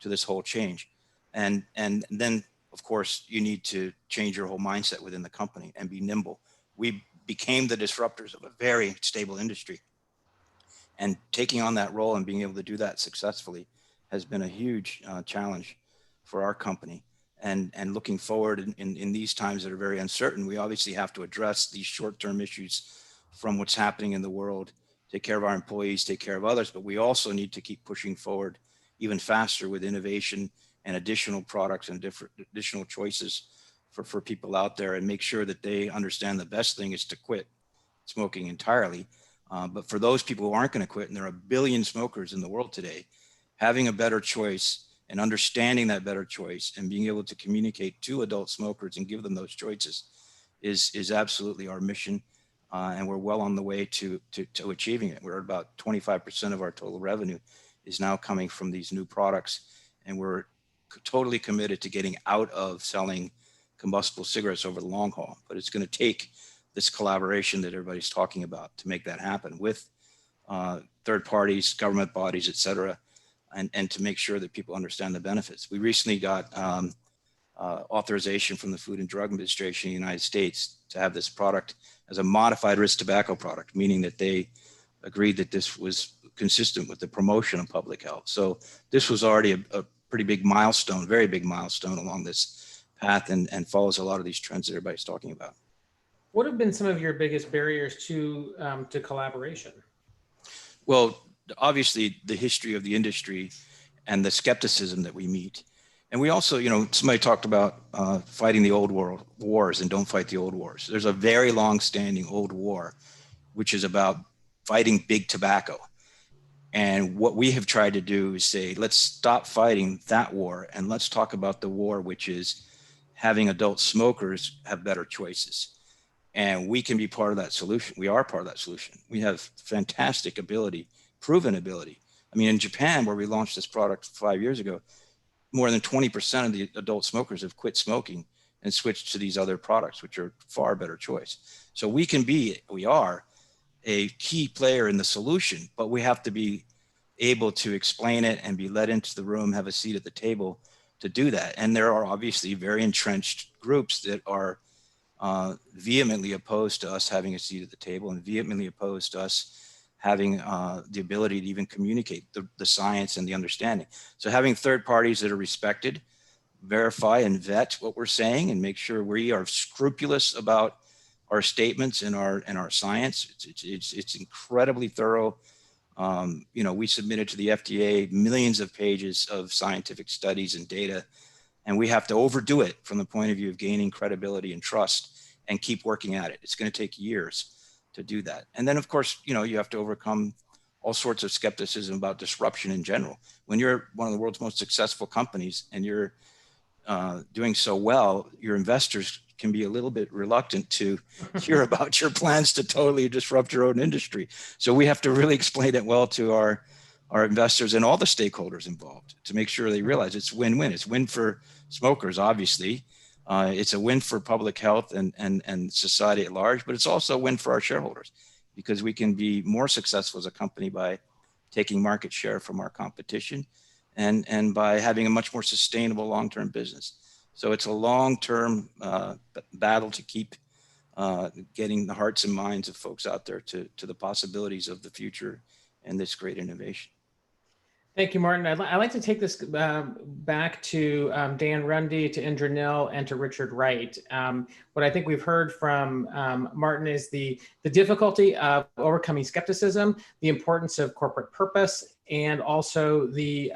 to this whole change. And then, of course, you need to change your whole mindset within the company and be nimble. We became the disruptors of a very stable industry. And taking on that role and being able to do that successfully has been a huge challenge for our company. And looking forward in these times that are very uncertain, we obviously have to address these short-term issues from what's happening in the world, take care of our employees, take care of others, but we also need to keep pushing forward even faster with innovation and additional products and additional choices for people out there, and make sure that they understand the best thing is to quit smoking entirely. But for those people who aren't going to quit, and there are a billion smokers in the world today, having a better choice and understanding that better choice and being able to communicate to adult smokers and give them those choices is absolutely our mission. And we're well on the way to achieving it. We're at about 25% of our total revenue is now coming from these new products. And we're totally committed to getting out of selling combustible cigarettes over the long haul. But it's going to take this collaboration that everybody's talking about to make that happen with third parties, government bodies, et cetera, and to make sure that people understand the benefits. We recently got authorization from the Food and Drug Administration in the United States to have this product as a modified risk tobacco product, meaning that they agreed that this was consistent with the promotion of public health. So this was already a pretty big milestone, very big milestone along this path, and follows a lot of these trends that everybody's talking about. What have been some of your biggest barriers to collaboration? Well, obviously the history of the industry and the skepticism that we meet. And we also, somebody talked about fighting the old world wars and don't fight the old wars. There's a very long-standing old war, which is about fighting big tobacco. And what we have tried to do is say, let's stop fighting that war and let's talk about the war, which is having adult smokers have better choices. And we can be part of that solution. We are part of that solution. We have fantastic ability, proven ability. I mean, in Japan, where we launched this product 5 years ago, more than 20% of the adult smokers have quit smoking and switched to these other products, which are far better choice. So we are a key player in the solution, but we have to be able to explain it and be let into the room, have a seat at the table to do that. And there are obviously very entrenched groups that are vehemently opposed to us having a seat at the table and vehemently opposed to us having the ability to even communicate the science and the understanding. So having third parties that are respected, verify and vet what we're saying and make sure we are scrupulous about our statements and our science. It's incredibly thorough. We submitted to the FDA millions of pages of scientific studies and data, and we have to overdo it from the point of view of gaining credibility and trust and keep working at it. It's going to take years to do that. And then, of course, you have to overcome all sorts of skepticism about disruption in general. When you're one of the world's most successful companies and you're doing so well, your investors can be a little bit reluctant to hear about your plans to totally disrupt your own industry. So we have to really explain it well to our investors and all the stakeholders involved to make sure they realize it's win-win. It's win for smokers, obviously. It's a win for public health and society at large, but it's also a win for our shareholders because we can be more successful as a company by taking market share from our competition and by having a much more sustainable long-term business. So it's a long-term battle to keep getting the hearts and minds of folks out there to the possibilities of the future and this great innovation. Thank you, Martin. I'd like to take this back to Dan Runde, to Indra Nil, and to Richard Wright. What I think we've heard from Martin is the difficulty of overcoming skepticism, the importance of corporate purpose, and also the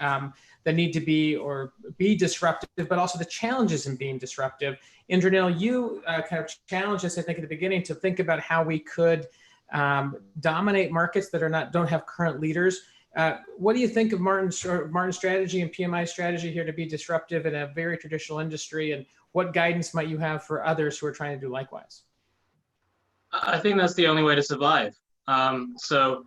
need to be disruptive, but also the challenges in being disruptive. Indra Nil, you kind of challenged us, I think, at the beginning to think about how we could dominate markets that don't have current leaders. What do you think of Martin's strategy and PMI's strategy here to be disruptive in a very traditional industry, and what guidance might you have for others who are trying to do likewise? I think that's the only way to survive. So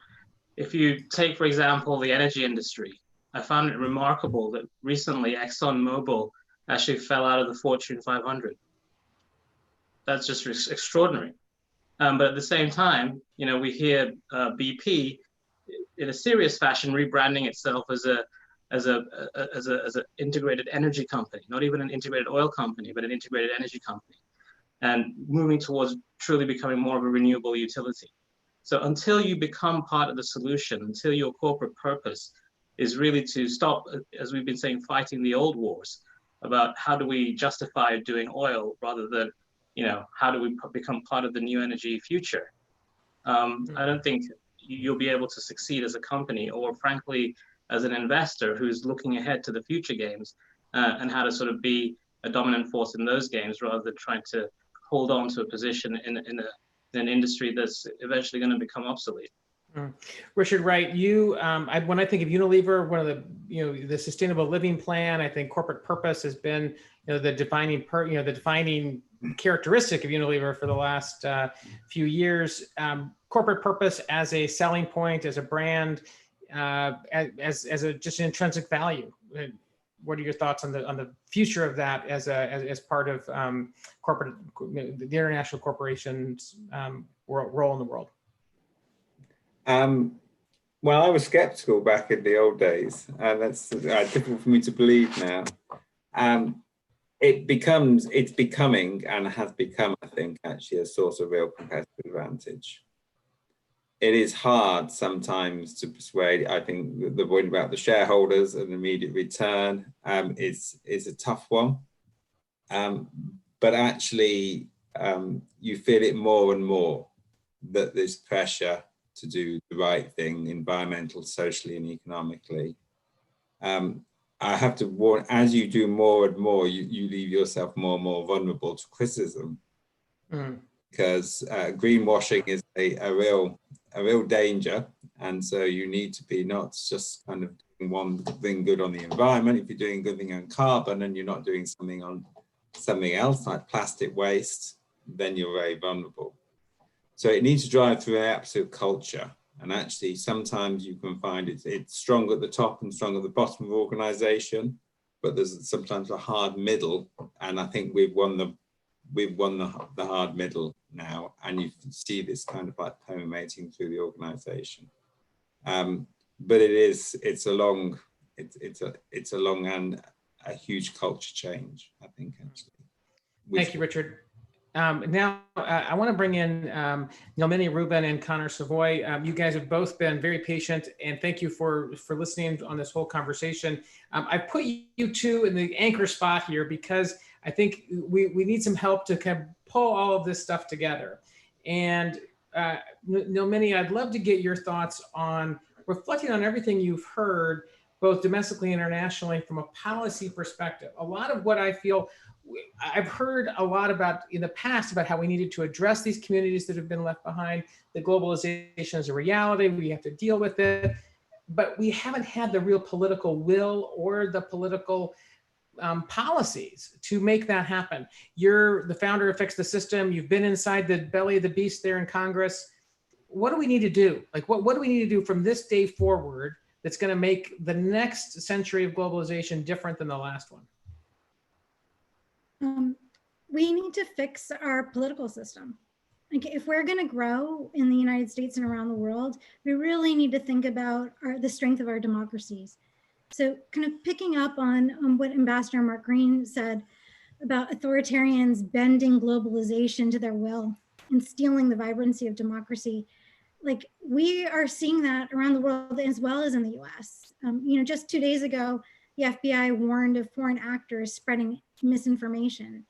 if you take, for example, the energy industry, I found it remarkable that recently ExxonMobil actually fell out of the Fortune 500. That's just extraordinary. But at the same time, we hear BP in a serious fashion rebranding itself as an integrated energy company, not even an integrated oil company, but an integrated energy company, and moving towards truly becoming more of a renewable utility. So until you become part of the solution, until your corporate purpose is really to stop, as we've been saying, fighting the old wars about how do we justify doing oil rather than, how do we become part of the new energy future? I don't think you'll be able to succeed as a company, or frankly, as an investor who's looking ahead to the future games and how to sort of be a dominant force in those games rather than trying to hold on to a position in an industry that's eventually going to become obsolete. Richard Wright, you, when I think of Unilever, one of the, the sustainable living plan, I think corporate purpose has been, the defining characteristic of Unilever for the last few years. Corporate purpose as a selling point, as a brand, as a just an intrinsic value. What are your thoughts on the future of that as part of corporate, the international corporations' role in the world? Well, I was skeptical back in the old days, and that's difficult for me to believe now. It's becoming and has become, I think, actually a source of real competitive advantage. It is hard sometimes to persuade. I think the point about the shareholders and immediate return is a tough one. But actually, you feel it more and more that there's pressure to do the right thing, environmental, socially, and economically. I have to warn, as you do more and more, you leave yourself more and more vulnerable to criticism, because greenwashing is a real danger, and so you need to be not just kind of doing one thing good on the environment. If you're doing a good thing on carbon and you're not doing something on something else like plastic waste, then you're very vulnerable. So it needs to drive through an absolute culture. And actually, sometimes you can find it's strong at the top and strong at the bottom of the organization, but there's sometimes a hard middle. And I think we've won the hard middle now, and you can see this kind of like permeating through the organization. But it's a long and a huge culture change, I think, actually. Thank you, Richard. Now, I want to bring in Nelmini Rubin and Connor Savoy. You guys have both been very patient, and thank you for listening on this whole conversation. I put you two in the anchor spot here because I think we need some help to kind of pull all of this stuff together. And Nelmini, I'd love to get your thoughts on reflecting on everything you've heard, both domestically and internationally, from a policy perspective. A lot of what I feel I've heard a lot about in the past about how we needed to address these communities that have been left behind. The globalization is a reality. We have to deal with it, but we haven't had the real political will or the political policies to make that happen. You're the founder of Fix the System. You've been inside the belly of the beast there in Congress. What do we need to do? Like, what do we need to do from this day forward that's going to make the next century of globalization different than the last one? We need to fix our political system. Like, if we're going to grow in the United States and around the world, we really need to think about the strength of our democracies. So kind of picking up on what Ambassador Mark Green said about authoritarians bending globalization to their will and stealing the vibrancy of democracy. Like, we are seeing that around the world as well as in the US. Just 2 days ago, the FBI warned of foreign actors spreading misinformation.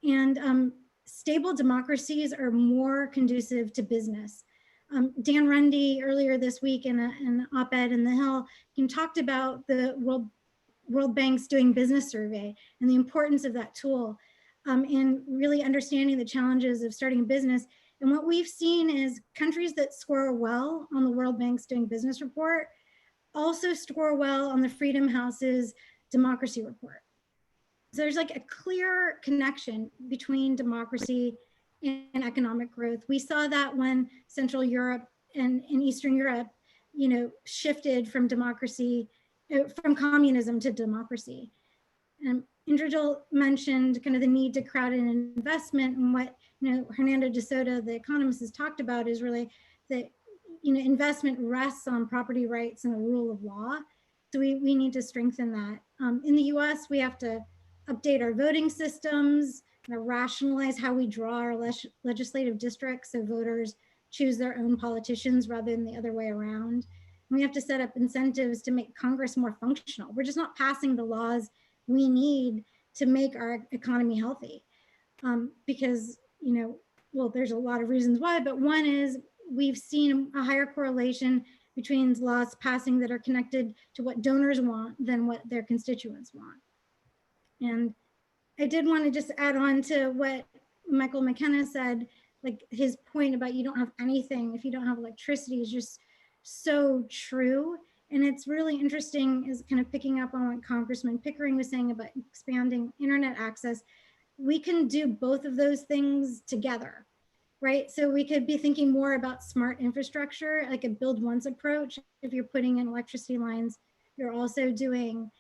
And stable democracies are more conducive to business. Dan Runde earlier this week in an op-ed in The Hill talked about the World Bank's Doing Business survey and the importance of that tool in really understanding the challenges of starting a business. And what we've seen is countries that score well on the World Bank's Doing Business report also score well on the Freedom House's democracy report. So there's like a clear connection between democracy and economic growth. We saw that when Central Europe and Eastern Europe, shifted from communism to democracy. Indrejil mentioned kind of the need to crowd in investment, and what Hernando de Soto, the economist, has talked about is really that investment rests on property rights and the rule of law. So we need to strengthen that. In the US, we have to update our voting systems, rationalize how we draw our legislative districts so voters choose their own politicians rather than the other way around. And we have to set up incentives to make Congress more functional. We're just not passing the laws we need to make our economy healthy. Because, there's a lot of reasons why, but one is we've seen a higher correlation between laws passing that are connected to what donors want than what their constituents want. And I did want to just add on to what Michael McKenna said, like his point about you don't have anything if you don't have electricity is just so true. And it's really interesting, is kind of picking up on what Congressman Pickering was saying about expanding internet access. We can do both of those things together, right? So we could be thinking more about smart infrastructure, like a build once approach. If you're putting in electricity lines, you're also doing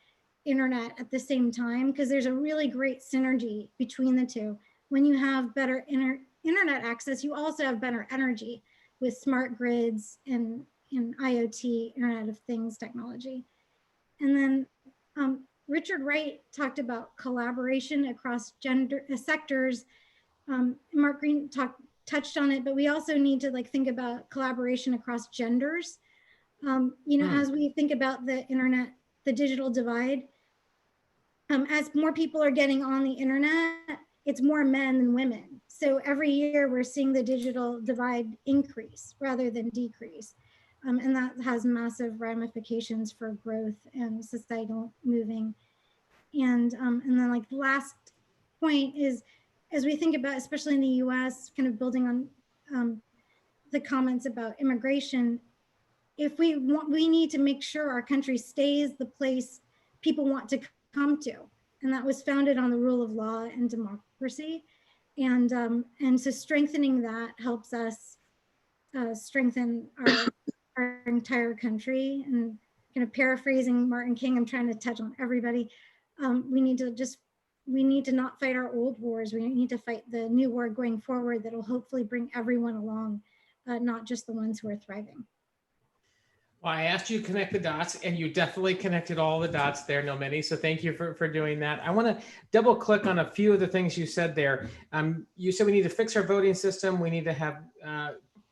internet at the same time, because there's a really great synergy between the two. When you have better internet access, you also have better energy with smart grids and IoT, Internet of Things technology. And then Richard Wright talked about collaboration across gender sectors. Mark Green touched on it, but we also need to like think about collaboration across genders. You know, as we think about the internet, the digital divide, as more people are getting on the internet, it's more men than women. So every year we're seeing the digital divide increase rather than decrease. And that has massive ramifications for growth and societal moving. And then like the last point is, as we think about, especially in the US, kind of building on the comments about immigration, if we need to make sure our country stays the place people want to come to. And that was founded on the rule of law and democracy. And so strengthening that helps us strengthen our entire country. And kind of paraphrasing Martin King, I'm trying to touch on everybody. We need to not fight our old wars. We need to fight the new war going forward that will hopefully bring everyone along, not just the ones who are thriving. Well, I asked you to connect the dots, and you definitely connected all the dots there, Nomini. So thank you for doing that. I want to double click on a few of the things you said there. You said we need to fix our voting system. We need to have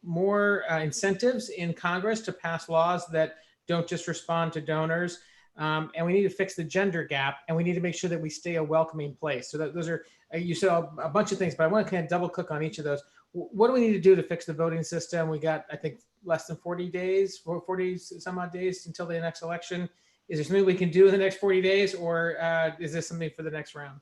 more incentives in Congress to pass laws that don't just respond to donors. And we need to fix the gender gap, and we need to make sure that we stay a welcoming place. So those are, you said a bunch of things, but I want to kind of double click on each of those. What do we need to do to fix the voting system? We got, I think, less than 40 days, 40 some odd days until the next election. Is there something we can do in the next 40 days, or is this something for the next round?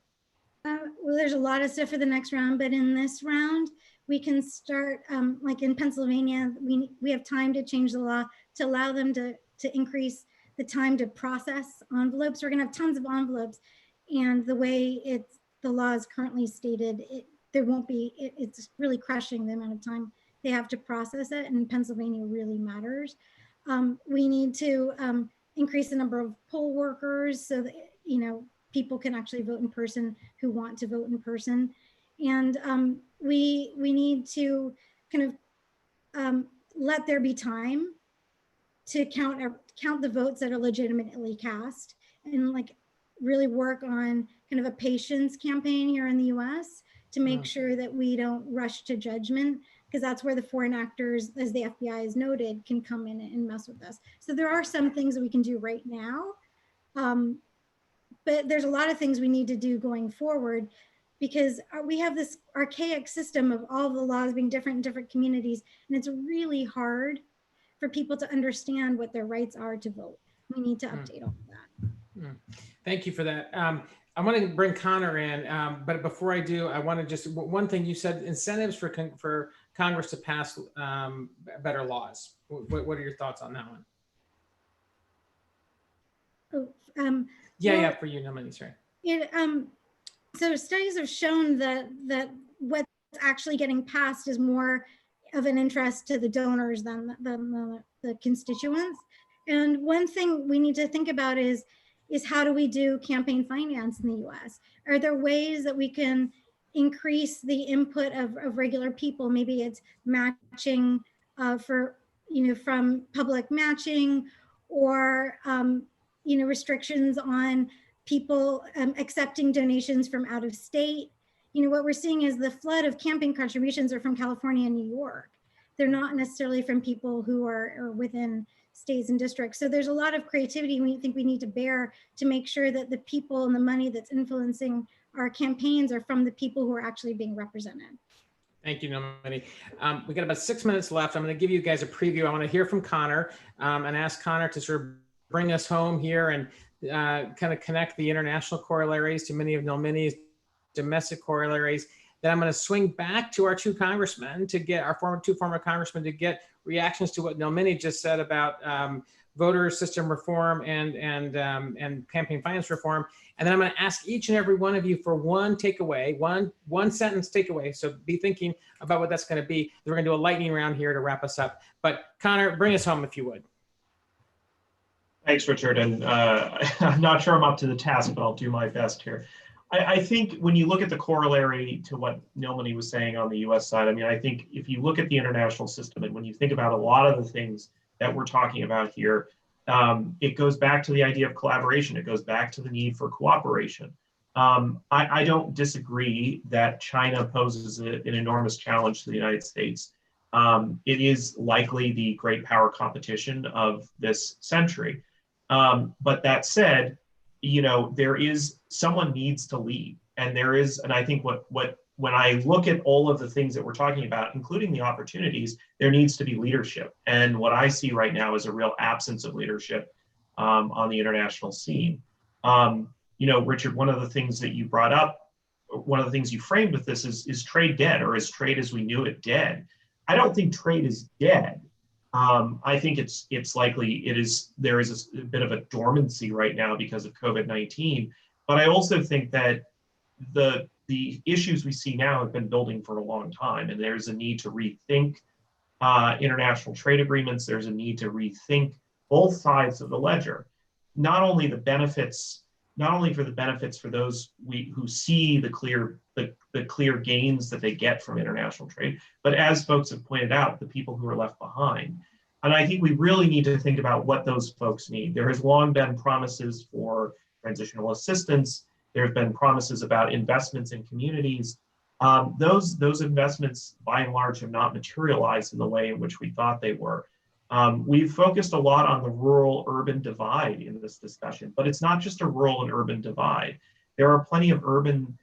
Well, there's a lot of stuff for the next round, but in this round, we can start, like in Pennsylvania, we have time to change the law to allow them to increase the time to process envelopes. We're gonna have tons of envelopes, and the way the law is currently stated, it's really crushing the amount of time they have to process it, and Pennsylvania really matters. We need to increase the number of poll workers so that, you know, people can actually vote in person who want to vote in person. And we need to kind of let there be time to count the votes that are legitimately cast, and like really work on kind of a patience campaign here in the US to make sure that we don't rush to judgment, because that's where the foreign actors, as the FBI has noted, can come in and mess with us. So there are some things that we can do right now, but there's a lot of things we need to do going forward, because we have this archaic system of all the laws being different in different communities, and it's really hard for people to understand what their rights are to vote. We need to update all of that. Thank you for that. I want to bring Connor in, but before I do, I want to just, one thing you said, incentives for Congress to pass better laws. What are your thoughts on that one? Yeah, for you, Nomini, sorry. So studies have shown that what's actually getting passed is more of an interest to the donors than the constituents. And one thing we need to think about is how do we do campaign finance in the US? Are there ways that we can increase the input of regular people? Maybe it's matching from public matching, or restrictions on people accepting donations from out of state. What we're seeing is the flood of campaign contributions are from California and New York. They're not necessarily from people who are within states and districts. So there's a lot of creativity we think we need to bear to make sure that the people and the money that's influencing our campaigns are from the people who are actually being represented. Thank you, Nomini. We got about 6 minutes left. I'm going to give you guys a preview. I want to hear from Connor and ask Connor to sort of bring us home here and kind of connect the international corollaries to many of Nomini's domestic corollaries. Then I'm going to swing back to our two congressmen to get our two former congressmen to get reactions to what Nomini just said about voter system reform and campaign finance reform. And then I'm going to ask each and every one of you for one takeaway, one sentence takeaway. So be thinking about what that's going to be. We're going to do a lightning round here to wrap us up. But Connor, bring us home if you would. Thanks, Richard. And I'm not sure I'm up to the task, but I'll do my best here. I think when you look at the corollary to what Nomini was saying on the US side, I mean, I think if you look at the international system and when you think about a lot of the things that we're talking about here, it goes back to the idea of collaboration. It goes back to the need for cooperation. I don't disagree that China poses an enormous challenge to the United States. It is likely the great power competition of this century. But that said, you know, someone needs to lead, and I think when I look at all of the things that we're talking about, including the opportunities, there needs to be leadership. And what I see right now is a real absence of leadership on the international scene. You know, Richard, one of the things that you brought up, one of the things you framed with this is trade dead, or is trade as we knew it dead? I don't think trade is dead. I think it's likely there is a bit of a dormancy right now because of COVID-19. But I also think that the issues we see now have been building for a long time, and there's a need to rethink international trade agreements. There's a need to rethink both sides of the ledger, not only for the benefits for those who see the clear gains that they get from international trade, but as folks have pointed out, the people who are left behind. And I think we really need to think about what those folks need. There has long been promises for transitional assistance. There have been promises about investments in communities. Those investments, by and large, have not materialized in the way in which we thought they were. We've focused a lot on the rural-urban divide in this discussion, but it's not just a rural and urban divide. There are plenty of urban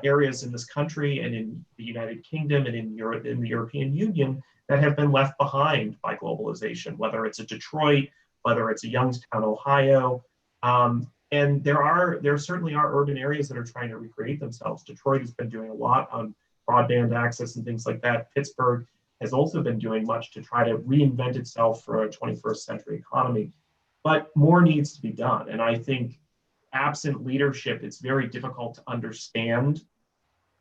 areas in this country and in the United Kingdom and in the European Union that have been left behind by globalization, whether it's a Detroit, whether it's a Youngstown, Ohio. And there certainly are urban areas that are trying to recreate themselves. Detroit has been doing a lot on broadband access and things like that. Pittsburgh has also been doing much to try to reinvent itself for a 21st century economy. But more needs to be done. And I think absent leadership, it's very difficult to understand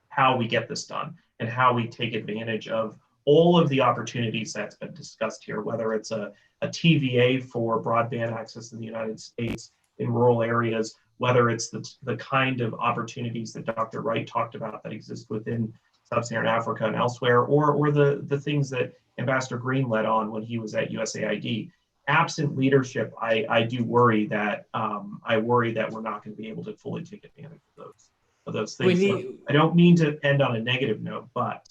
how we get this done and how we take advantage of all of the opportunities that's been discussed here, whether it's a TVA for broadband access in the United States in rural areas, whether it's the kind of opportunities that Dr. Wright talked about that exist within Sub-Saharan Africa and elsewhere, or the things that Ambassador Green led on when he was at USAID. Absent leadership, I do worry that we're not going to be able to fully take advantage of those things. So I don't mean to end on a negative note, but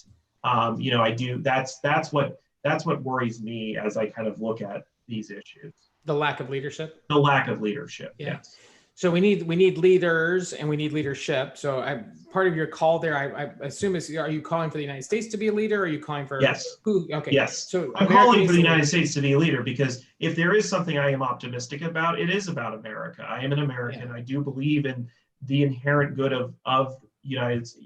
you know, I do. That's what worries me as I kind of look at these issues. The lack of leadership. The lack of leadership. Yeah. Yes. So we need leaders and we need leadership. So part of your call there, I assume are you calling for the United States to be a leader? Or are you calling for yes? Who? Okay. Yes. So I'm calling for the United States to be a leader because if there is something I am optimistic about, it is about America. I am an American. Yeah. I do believe in the inherent good of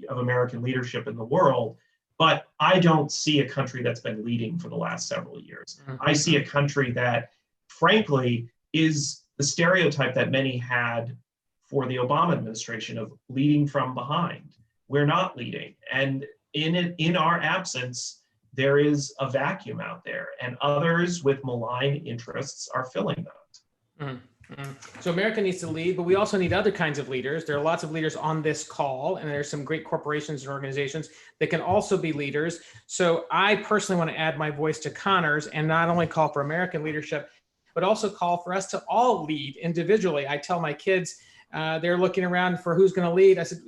American leadership in the world. But I don't see a country that's been leading for the last several years. Mm-hmm. I see a country that, frankly, is the stereotype that many had for the Obama administration of leading from behind. We're not leading. And in our absence, there is a vacuum out there, and others with malign interests are filling that. Mm-hmm. So America needs to lead, but we also need other kinds of leaders. There are lots of leaders on this call, and there's some great corporations and organizations that can also be leaders. So I personally want to add my voice to Connor's and not only call for American leadership, but also call for us to all lead individually. I tell my kids, they're looking around for who's going to lead. I said,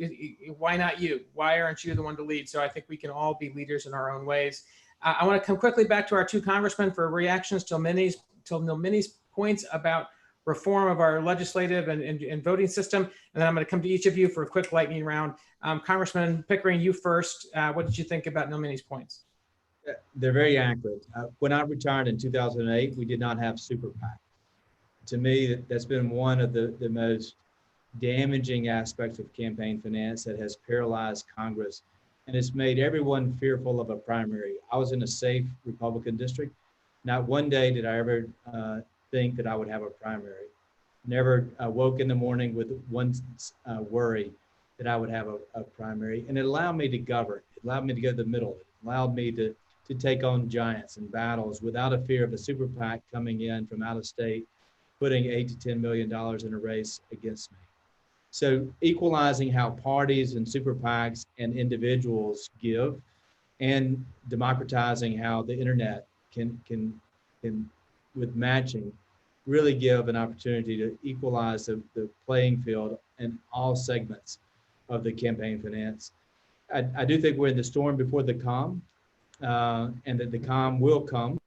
why not you? Why aren't you the one to lead? So I think we can all be leaders in our own ways. I want to come quickly back to our two congressmen for reactions to Nomini's points about reform of our legislative and voting system. And then I'm going to come to each of you for a quick lightning round. Congressman Pickering, you first. What did you think about Nomini's points? They're very accurate. When I retired in 2008, we did not have super PAC. To me, that's been one of the most damaging aspects of campaign finance that has paralyzed Congress, and it's made everyone fearful of a primary. I was in a safe Republican district. Not one day did I ever think that I would have a primary. Never woke in the morning with one worry that I would have a primary. And it allowed me to govern. It allowed me to go to the middle. It allowed me to take on giants and battles without a fear of a super PAC coming in from out of state, putting $8 to $10 million in a race against me. So equalizing how parties and super PACs and individuals give, and democratizing how the internet can with matching, really give an opportunity to equalize the playing field in all segments of the campaign finance. I do think we're in the storm before the calm, and that the calm will come,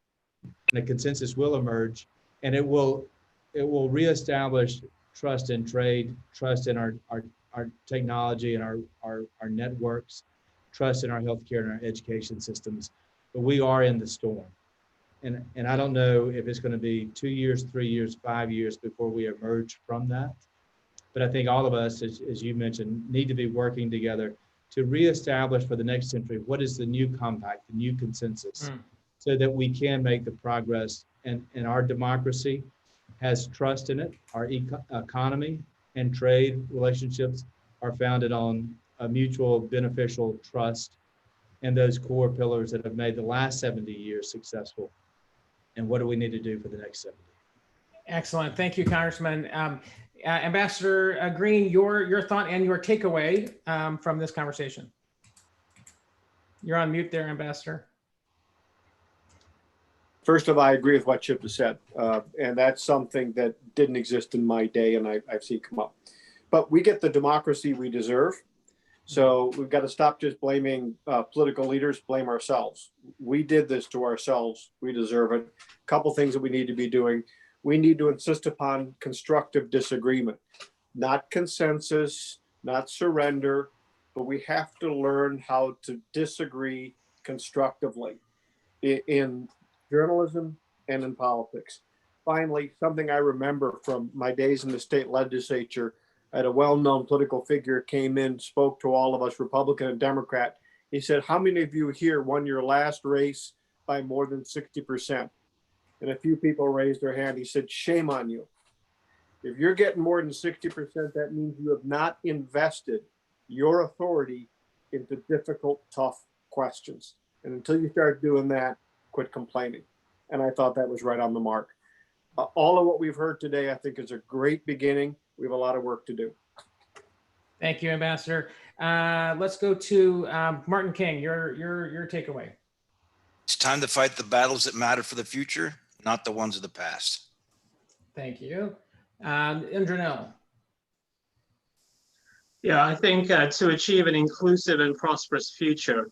and a consensus will emerge, and it will reestablish trust in trade, trust in our technology and our networks, trust in our healthcare and our education systems. But we are in the storm. And I don't know if it's going to be 2 years, 3 years, 5 years before we emerge from that. But I think all of us, as you mentioned, need to be working together to reestablish for the next century what is the new compact, the new consensus, so that we can make the progress, and our democracy has trust in it. Our economy and trade relationships are founded on a mutual beneficial trust and those core pillars that have made the last 70 years successful. And what do we need to do for the next 70? Excellent. Thank you, Congressman. Ambassador Green, your thought and your takeaway from this conversation. You're on mute there, Ambassador. First of all, I agree with what Chip has said. And that's something that didn't exist in my day, and I've seen come up. But we get the democracy we deserve. So we've got to stop just blaming political leaders, blame ourselves. We did this to ourselves. We deserve it. A couple things that we need to be doing. We need to insist upon constructive disagreement, not consensus, not surrender, but we have to learn how to disagree constructively in journalism and in politics. Finally, something I remember from my days in the state legislature, I had a well-known political figure came in, spoke to all of us, Republican and Democrat. He said, how many of you here won your last race by more than 60%? And a few people raised their hand. He said, shame on you. If you're getting more than 60%, that means you have not invested your authority into difficult, tough questions. And until you start doing that, quit complaining. And I thought that was right on the mark. All of what we've heard today, I think, is a great beginning. We have a lot of work to do. Thank you, Ambassador. Let's go to Martin King, your takeaway. It's time to fight the battles that matter for the future, not the ones of the past. Thank you. Indranil. Yeah, I think to achieve an inclusive and prosperous future,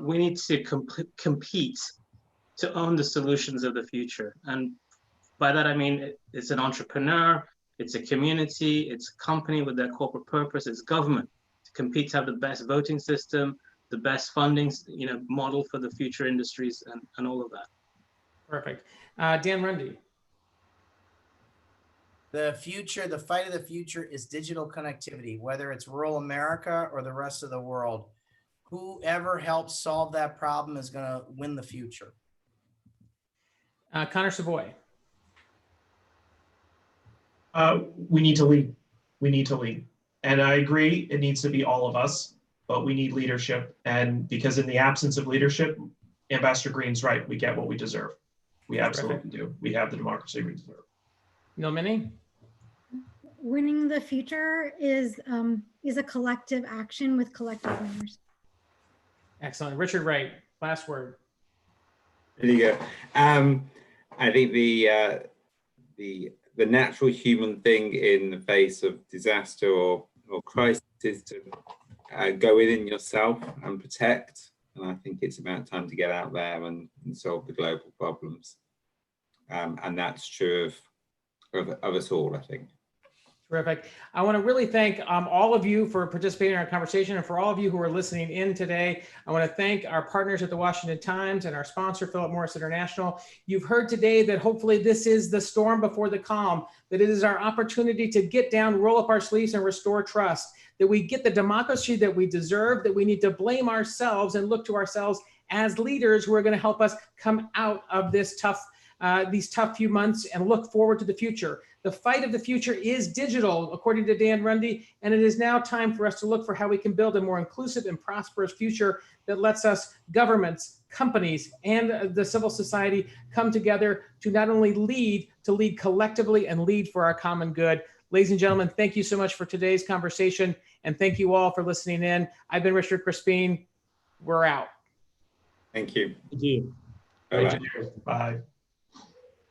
we need to compete to own the solutions of the future. And by that, I mean, it's an entrepreneur, it's a community, it's a company with their corporate purpose, it's government to compete to have the best voting system, the best funding, model for the future industries and all of that. Perfect. Dan Rundy. The future, the fight of the future is digital connectivity, whether it's rural America or the rest of the world. Whoever helps solve that problem is going to win the future. Connor Savoy. We need to lead. We need to lead. And I agree, it needs to be all of us, but we need leadership. And because in the absence of leadership, Ambassador Green's right, we get what we deserve. We absolutely do. We have the democracy we deserve. Nomini. Winning the future is a collective action with collective winners. Excellent. Richard Wright, last word. There you go. I think the natural human thing in the face of disaster or crisis is to go within yourself and protect. And I think it's about time to get out there and solve the global problems. And that's true of of us all, I think. Terrific. I want to really thank all of you for participating in our conversation, and for all of you who are listening in today. I want to thank our partners at the Washington Times and our sponsor, Philip Morris International. You've heard today that hopefully this is the storm before the calm, that it is our opportunity to get down, roll up our sleeves, and restore trust, that we get the democracy that we deserve, that we need to blame ourselves and look to ourselves as leaders who are going to help us come out of this these tough few months and look forward to the future. The fight of the future is digital, according to Dan Runde, and it is now time for us to look for how we can build a more inclusive and prosperous future that lets us, governments, companies, and the civil society come together to not only lead, to lead collectively and lead for our common good. Ladies and gentlemen, thank you so much for today's conversation, and thank you all for listening in. I've been Richard Crispin. We're out. Thank you. Thank you. Bye.